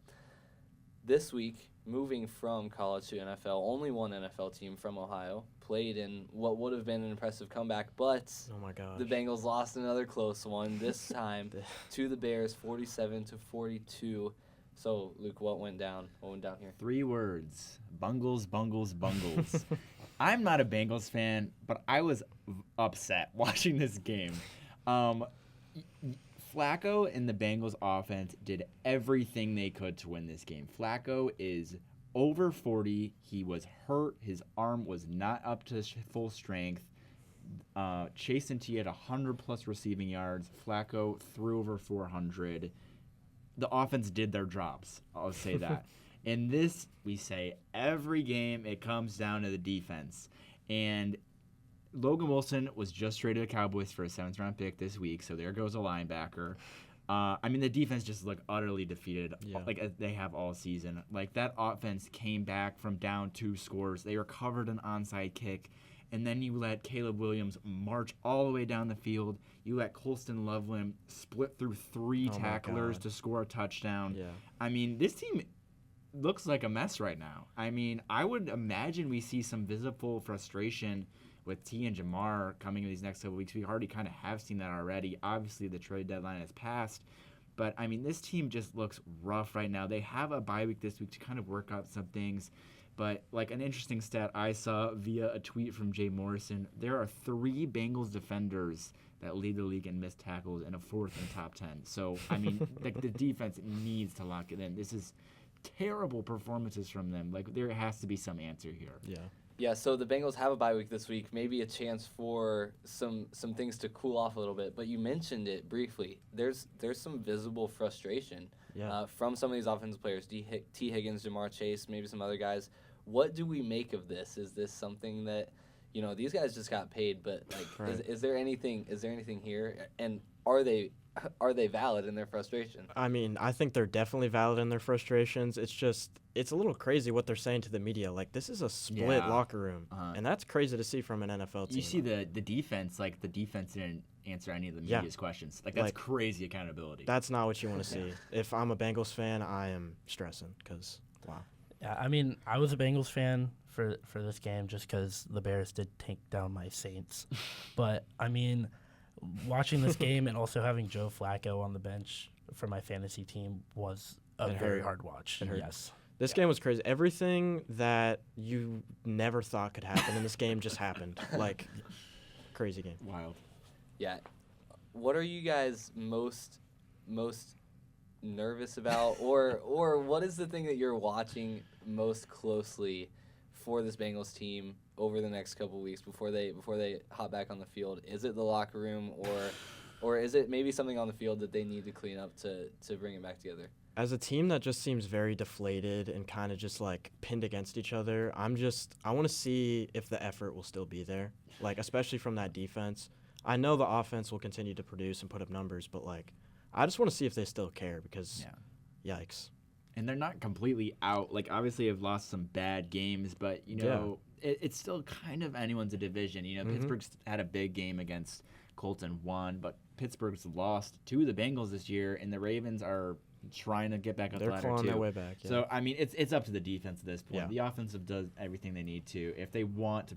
this week, moving from college to NFL, only one NFL team from Ohio played in what would have been an impressive comeback, but Oh my gosh. the Bengals lost another close one, this time to the Bears, 47-42. So, Luke, what went down? What went down here? 3 words: Bungles, Bungles, Bungles. I'm not a Bengals fan, but I was upset watching this game. Flacco and the Bengals offense did everything they could to win this game. Flacco is over 40. He was hurt. His arm was not up to full strength. Chase and T had 100-plus receiving yards. Flacco threw over 400. the offense did their jobs. I'll say that. In this, we say every game it comes down to the defense. And Logan Wilson was just traded to the Cowboys for a 7th-round pick this week, so there goes a linebacker. The defense just looked utterly defeated, like they have all season. Like, that offense came back from down 2 scores. They recovered an onside kick, and then you let Caleb Williams march all the way down the field. You let Colston Loveland split through 3 tacklers to score a touchdown. Yeah. This team looks like a mess right now. I would imagine we see some visible frustration with T and Jamar coming in these next couple weeks. We already kind of have seen that already. Obviously, the trade deadline has passed. But, this team just looks rough right now. They have a bye week this week to kind of work out some things. But, like, an interesting stat I saw via a tweet from Jay Morrison, there are 3 Bengals defenders that lead the league in missed tackles and a 4th in top 10. So, the defense needs to lock it in. This is terrible performances from them. Like, there has to be some answer here. Yeah, so the Bengals have a bye week this week, maybe a chance for some things to cool off a little bit. But you mentioned it briefly. There's some visible frustration from some of these offensive players, T. Higgins, Jamar Chase, maybe some other guys. What do we make of this? Is this something that, these guys just got paid, but like, is there anything here? And are they valid in their frustration? I think they're definitely valid in their frustrations. It's a little crazy what they're saying to the media. Like, this is a split locker room, and that's crazy to see from an NFL team. You see the defense, like, the defense didn't answer any of the media's questions. Like, that's crazy accountability. That's not what you want to see. If I'm a Bengals fan, I am stressing because, wow. Yeah, I was a Bengals fan for this game just because the Bears did take down my Saints. But, watching this game and also having Joe Flacco on the bench for my fantasy team was a very hard watch. Yes. This game was crazy. Everything that you never thought could happen in this game just happened. Like, crazy game. Wild. Yeah. What are you guys most nervous about, or what is the thing that you're watching most closely for this Bengals team over the next couple weeks before they hop back on the field? Is it the locker room, or is it maybe something on the field that they need to clean up to bring it back together? As a team that just seems very deflated and kind of just like pinned against each other, I want to see if the effort will still be there, like especially from that defense. I know the offense will continue to produce and put up numbers, but like I just want to see if they still care because, yikes. And they're not completely out. Like, obviously, they've lost some bad games, but, it's still kind of anyone's a division. Pittsburgh's had a big game against Colts and won, but Pittsburgh's lost to the Bengals this year, and the Ravens are trying to get back up the ladder, too. They're clawing their way back, yeah. So, it's up to the defense at this point. Yeah. The offensive does everything they need to. If they want to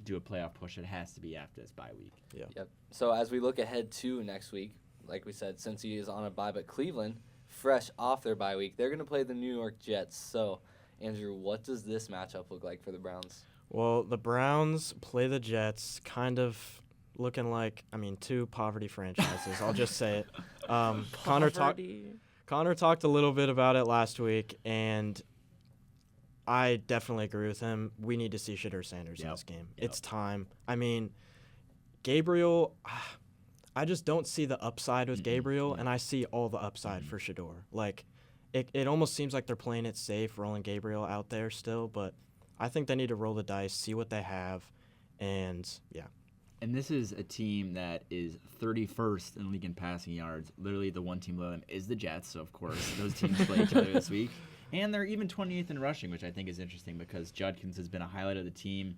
do a playoff push, it has to be after this bye week. Yeah. Yep. So, as we look ahead to next week, like we said, Cincy is on a bye, but Cleveland, fresh off their bye week, they're going to play the New York Jets. So, Andrew, what does this matchup look like for the Browns? Well, the Browns play the Jets, kind of looking like, two poverty franchises. I'll just say it. Connor talked a little bit about it last week, and I definitely agree with him. We need to see Shedeur Sanders in this game. It's time. Gabriel, I just don't see the upside with Gabriel, and I see all the upside for Shedeur. Like, it almost seems like they're playing it safe, rolling Gabriel out there still, but I think they need to roll the dice, see what they have, and And this is a team that is 31st in league in passing yards. Literally, the one team below them is the Jets, so of course those teams play each other this week. And they're even 28th in rushing, which I think is interesting because Judkins has been a highlight of the team.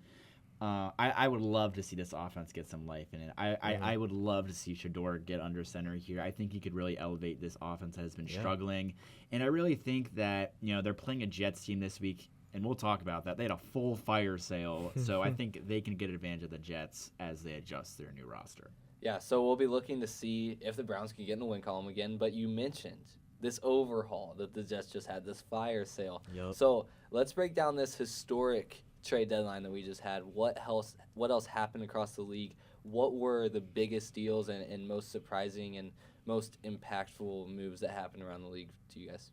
I would love to see this offense get some life in it. I would love to see Shedeur get under center here. I think he could really elevate this offense that has been struggling. And I really think that, they're playing a Jets team this week, and we'll talk about that. They had a full fire sale, so I think they can get advantage of the Jets as they adjust their new roster. Yeah, so we'll be looking to see if the Browns can get in the win column again, but you mentioned this overhaul that the Jets just had, this fire sale. Yep. So let's break down this historic trade deadline that we just had. What else happened across the league? What were the biggest deals and most surprising and most impactful moves that happened around the league to you guys?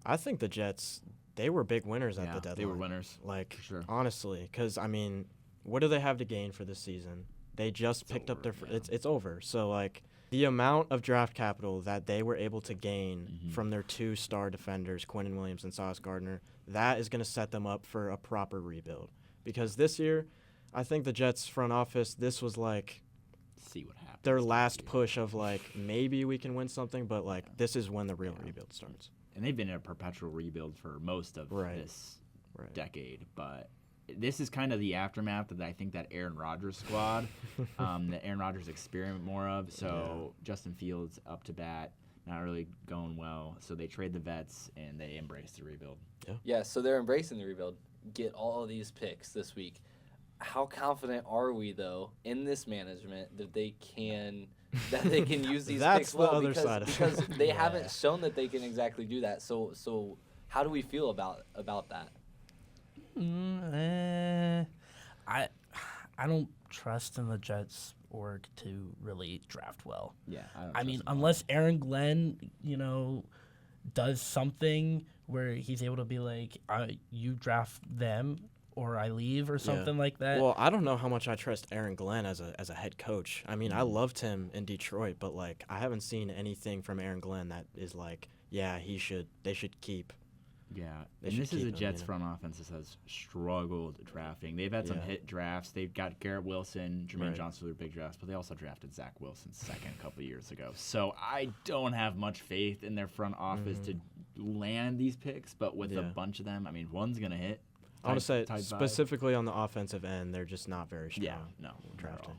I think the Jets, they were big winners at the deadline. They were winners. Like, for sure. Honestly, because, what do they have to gain for this season? They just picked up their – it's over. So, like, the amount of draft capital that they were able to gain from their 2 star defenders, Quinnen Williams and Sauce Gardner, that is going to set them up for a proper rebuild. Because this year, I think the Jets front office, this was like see what happens. Their last push of like maybe we can win something, but like this is when the real rebuild starts. And they've been in a perpetual rebuild for most of this decade, but this is kind of the aftermath of I think that Aaron Rodgers squad, that Aaron Rodgers experiment more of. So Justin Fields up to bat, not really going well. So they trade the vets and they embrace the rebuild. Yeah, so they're embracing the rebuild. Get all of these picks this week. How confident are we though in this management that they can use these picks well? Because they haven't shown that they can exactly do that. So how do we feel about that? I don't trust in the Jets org to really draft well. Yeah, I mean, unless Aaron Glenn, does something where he's able to be like, you draft them or I leave or something like that. Well, I don't know how much I trust Aaron Glenn as a head coach. I mean, I loved him in Detroit, but like I haven't seen anything from Aaron Glenn that is like, they should keep. Yeah, and this is a Jets front offense that has struggled drafting. They've had some hit drafts. They've got Garrett Wilson, Jermaine Johnson, their big drafts, but they also drafted Zach Wilson second a couple years ago. So I don't have much faith in their front office to land these picks, but with a bunch of them, I mean, one's going to hit. I want to say specifically on the offensive end, they're just not very strong. Yeah, no, drafting.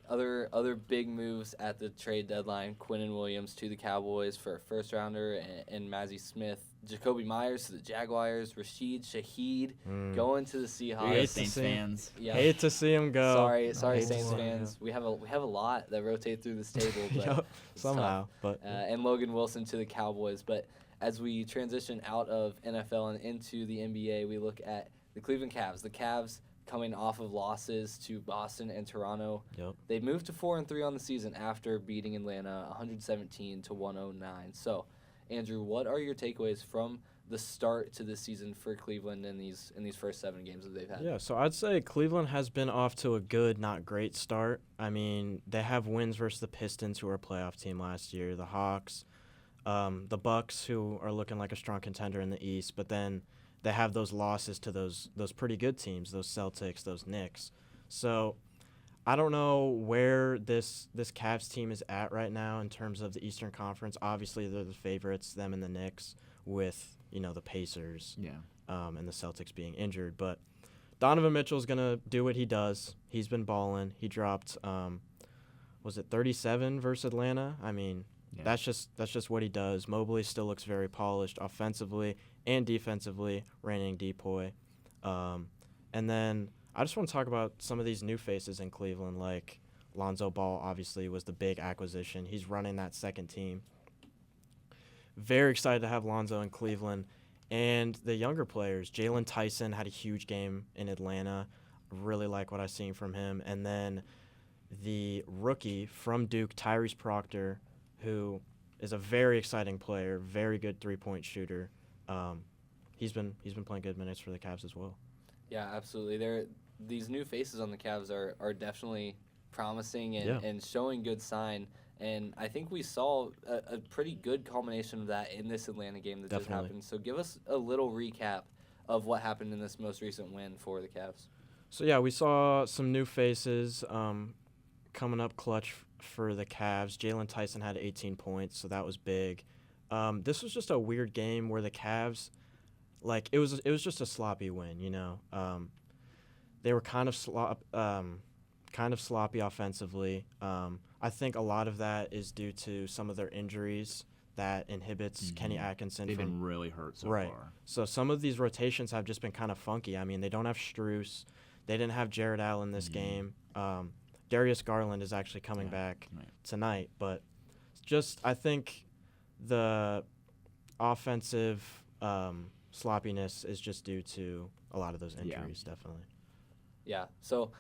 Other big moves at the trade deadline: Quinnen Williams to the Cowboys for a first rounder, and Mazi Smith, Jacoby Myers to the Jaguars, Rashid Shaheed going to the Seahawks. Saints fans. Yeah. Hate to see him go. Sorry, Saints fans. We have a lot that rotate through this table, but somehow. But and Logan Wilson to the Cowboys. But as we transition out of NFL and into the NBA, we look at the Cleveland Cavs. The Cavs coming off of losses to Boston and Toronto. Yep. They moved to 4-3 on the season after beating Atlanta 117-109. So, Andrew, what are your takeaways from the start to this season for Cleveland in these first 7 games that they've had? Yeah, so I'd say Cleveland has been off to a good, not great start. I mean, they have wins versus the Pistons, who were a playoff team last year, the Hawks, the Bucks, who are looking like a strong contender in the East, but then they have those losses to those pretty good teams, those Celtics, those Knicks. So I don't know where this Cavs team is at right now in terms of the Eastern Conference. Obviously, they're the favorites, them and the Knicks, with the Pacers and the Celtics being injured. But Donovan Mitchell's going to do what he does. He's been balling. He dropped, 37 versus Atlanta? I mean, that's just what he does. Mobley still looks very polished offensively and defensively, reigning depoy. And then I just want to talk about some of these new faces in Cleveland, like Lonzo Ball obviously was the big acquisition. He's running that second team. Very excited to have Lonzo in Cleveland. And the younger players, Jalen Tyson had a huge game in Atlanta. Really like what I've seen from him. And then the rookie from Duke, Tyrese Proctor, who is a very exciting player, very good three-point shooter. He's been playing good minutes for the Cavs as well. Yeah, absolutely. These new faces on the Cavs are definitely promising and showing good sign. And I think we saw a pretty good culmination of that in this Atlanta game that just happened. So give us a little recap of what happened in this most recent win for the Cavs. So, yeah, we saw some new faces coming up clutch for the Cavs. Jalen Tyson had 18 points, so that was big. This was just a weird game where the Cavs, it was just a sloppy win, They were kind of sloppy offensively. I think a lot of that is due to some of their injuries that inhibits Kenny Atkinson. They've been really hurt so far. So some of these rotations have just been kind of funky. I mean, they don't have Strus. They didn't have Jared Allen this game. Darius Garland is actually coming back tonight. But just I think the offensive sloppiness is just due to a lot of those injuries, definitely. Yeah, so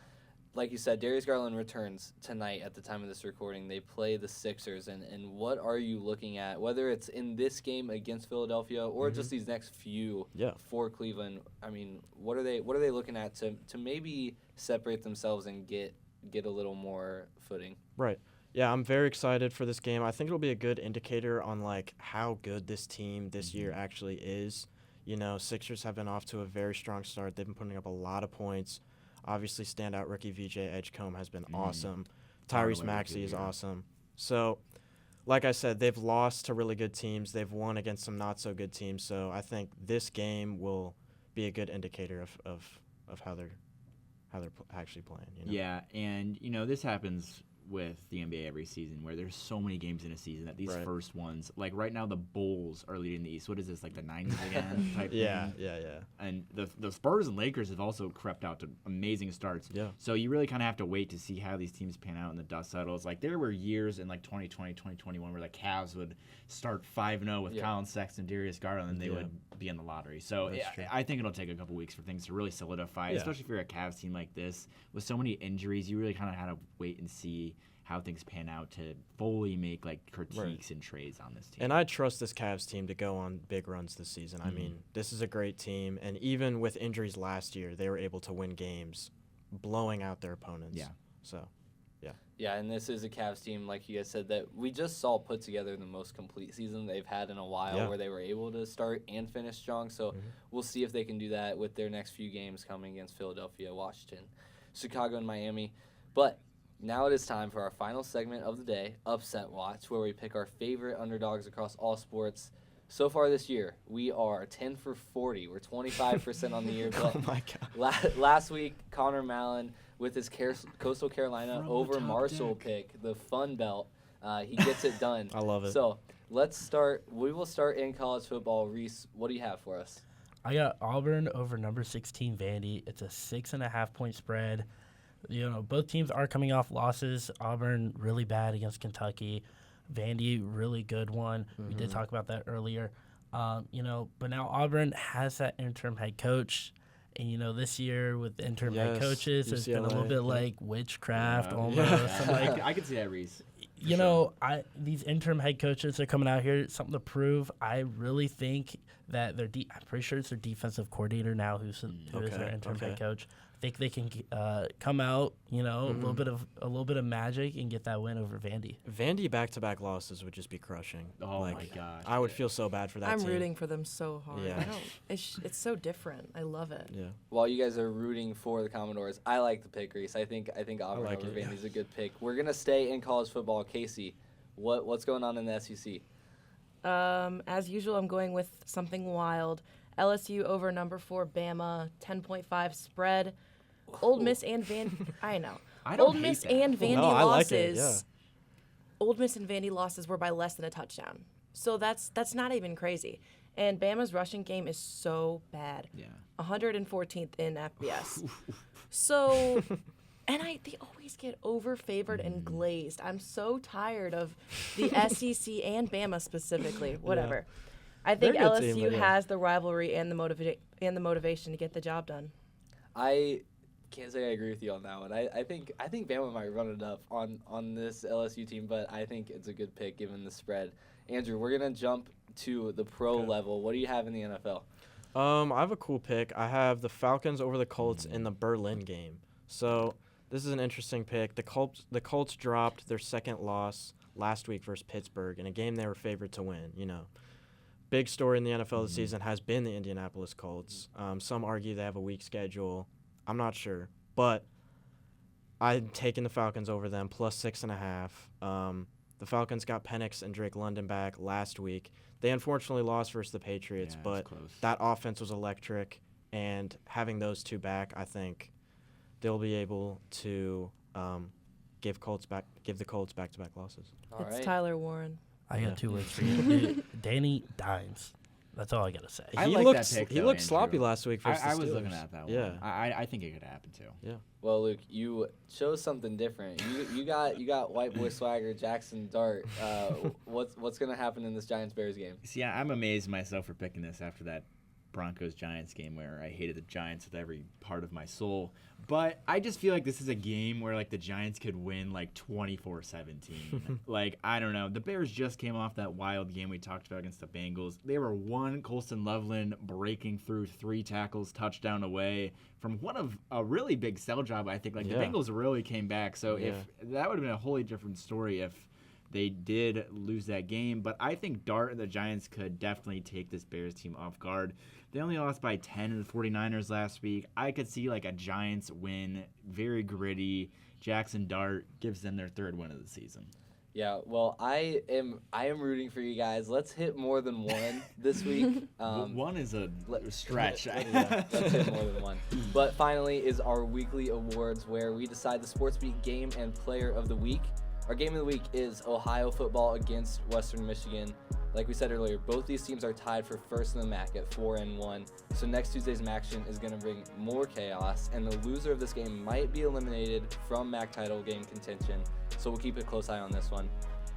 like you said, Darius Garland returns tonight at the time of this recording. They play the Sixers, and what are you looking at, whether it's in this game against Philadelphia or just these next few for Cleveland? I mean, what are they looking at to maybe separate themselves and get a little more footing? Right. Yeah, I'm very excited for this game. I think it'll be a good indicator on like how good this team this year actually is. You know, Sixers have been off to a very strong start. They've been putting up a lot of points. Obviously, standout rookie VJ Edgecombe has been awesome. Tyrese Maxey is awesome. So, like I said, they've lost to really good teams. They've won against some not so good teams. So I think this game will be a good indicator of how they're actually playing. You know? Yeah, and this happens with the NBA every season where there's so many games in a season that these first ones, like right now the Bulls are leading the East. What is this, like the 90s again type Yeah. And the Spurs and Lakers have also crept out to amazing starts. Yeah. So you really kind of have to wait to see how these teams pan out in the dust settles. Like there were years in like 2020, 2021 where the Cavs would start 5-0 with Colin Sexton, Darius Garland, and they would be in the lottery. So I think it'll take a couple weeks for things to really solidify, especially if you're a Cavs team like this. With so many injuries, you really kind of had to wait and see how things pan out to fully make like critiques and trades on this team. And I trust this Cavs team to go on big runs this season. I mean, this is a great team, and even with injuries last year, they were able to win games, blowing out their opponents. Yeah. So, yeah. Yeah, and this is a Cavs team, like you guys said, that we just saw put together the most complete season they've had in a while, where they were able to start and finish strong. So we'll see if they can do that with their next few games coming against Philadelphia, Washington, Chicago, and Miami. But now it is time for our final segment of the day, Upset Watch, where we pick our favorite underdogs across all sports. So far this year, we are 10 for 40. We're 25% on the year. Oh, my God. Last week, Connor Mallon, with his Coastal Carolina over Marshall pick, the Fun Belt, he gets it done. I love it. So let's start. We will start in college football. Reese, what do you have for us? I got Auburn over number 16 Vandy. It's a 6.5-point spread. Both teams are coming off losses. Auburn really bad against Kentucky. Vandy really good one. We did talk about that earlier. But now Auburn has that interim head coach. And, this year with interim head coaches, it's been a little bit like witchcraft almost. I can see that, Reese. These interim head coaches are coming out here, something to prove. I really think that I'm pretty sure it's their defensive coordinator now who is their interim head coach. I think they can come out, a little bit of magic and get that win over Vandy. Vandy back-to-back losses would just be crushing. Oh my gosh! I would feel so bad for that team. I'm rooting for them so hard. Yeah. It's so different. I love it. Yeah. While you guys are rooting for the Commodores, I like the pick, Reese. I think Auburn over Vandy is a good pick. We're gonna stay in college football. Kasey, what's going on in the SEC? As usual, I'm going with something wild. LSU over number 4 Bama, 10.5 spread. Ole Miss and Vandy. I know. Ole Miss and Vandy losses. I like it, Ole Miss and Vandy losses were by less than a touchdown. So that's not even crazy. And Bama's rushing game is so bad. Yeah. 114th in FBS. So, and they always get over-favored and glazed. I'm so tired of the SEC and Bama specifically. Whatever. I think LSU has the rivalry and the motivation to get the job done. I can't say I agree with you on that one. I think Bama might run it up on this LSU team, but I think it's a good pick given the spread. Andrew, we're gonna jump to the pro level. What do you have in the NFL? I have a cool pick. I have the Falcons over the Colts in the Berlin game. So this is an interesting pick. The Colts dropped their second loss last week versus Pittsburgh in a game they were favored to win. Big story in the NFL this season has been the Indianapolis Colts. Some argue they have a weak schedule. I'm not sure. But I'm taking the Falcons over them, plus 6.5. The Falcons got Penix and Drake London back last week. They unfortunately lost versus the Patriots, but that offense was electric. And having those two back, I think they'll be able to give the Colts back-to-back losses. It's Tyler Warren. I got 2 words for you. Danny Dimes. That's all I got to say. He looked sloppy last week versus the Steelers. I was looking at that one. Yeah. I think it could happen too. Yeah. Well, Luke, you chose something different. You got white boy swagger, Jackson Dart. What's gonna happen in this Giants-Bears game? See, I'm amazed myself for picking this after that Broncos-Giants game where I hated the Giants with every part of my soul. But I just feel like this is a game where, like, the Giants could win, like, 24-17. Like, I don't know. The Bears just came off that wild game we talked about against the Bengals. They were one Colston Loveland breaking through 3 tackles, touchdown away from one of a really big sell job, I think. Like, the Bengals really came back. So if that would have been a wholly different story if they did lose that game. But I think Dart and the Giants could definitely take this Bears team off guard. They only lost by 10 to the 49ers last week. I could see like a Giants win, very gritty. Jackson Dart gives them their 3rd win of the season. Yeah, well, I am rooting for you guys. Let's hit more than one this week. One is a stretch. Let's hit more than one. But finally is our weekly awards where we decide the SportsBeat game and player of the week. Our game of the week is Ohio football against Western Michigan. Like we said earlier, both these teams are tied for first in the MAC at 4-1. So next Tuesday's MACtion is going to bring more chaos, and the loser of this game might be eliminated from MAC title game contention. So we'll keep a close eye on this one.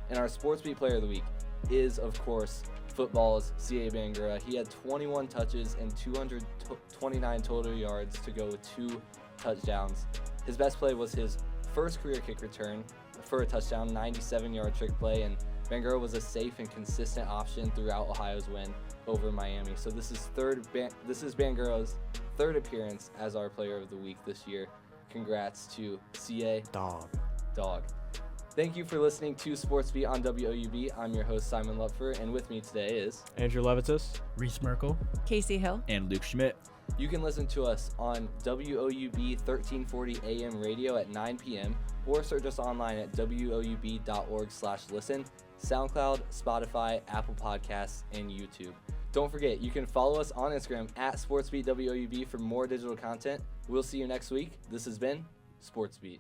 And our SportsBeat player of the week is, of course, football's C.A. Bangura. He had 21 touches and 229 total yards to go with 2 touchdowns. His best play was his first career kick return for a touchdown, 97-yard trick play, and Bangura was a safe and consistent option throughout Ohio's win over Miami. So this is Bangura's 3rd appearance as our player of the week this year. Congrats to CA. Dog. Thank you for listening to SportsBeat on WOUB. I'm your host, Simon Lupfer, and with me today is Andrew Levites. Reece Merkel. Kasey Hill. And Luke Schmitt. You can listen to us on WOUB 1340 AM radio at 9 p.m. or search us online at woub.org/listen, SoundCloud, Spotify, Apple Podcasts, and YouTube. Don't forget, you can follow us on Instagram at SportsBeatWOUB for more digital content. We'll see you next week. This has been SportsBeat.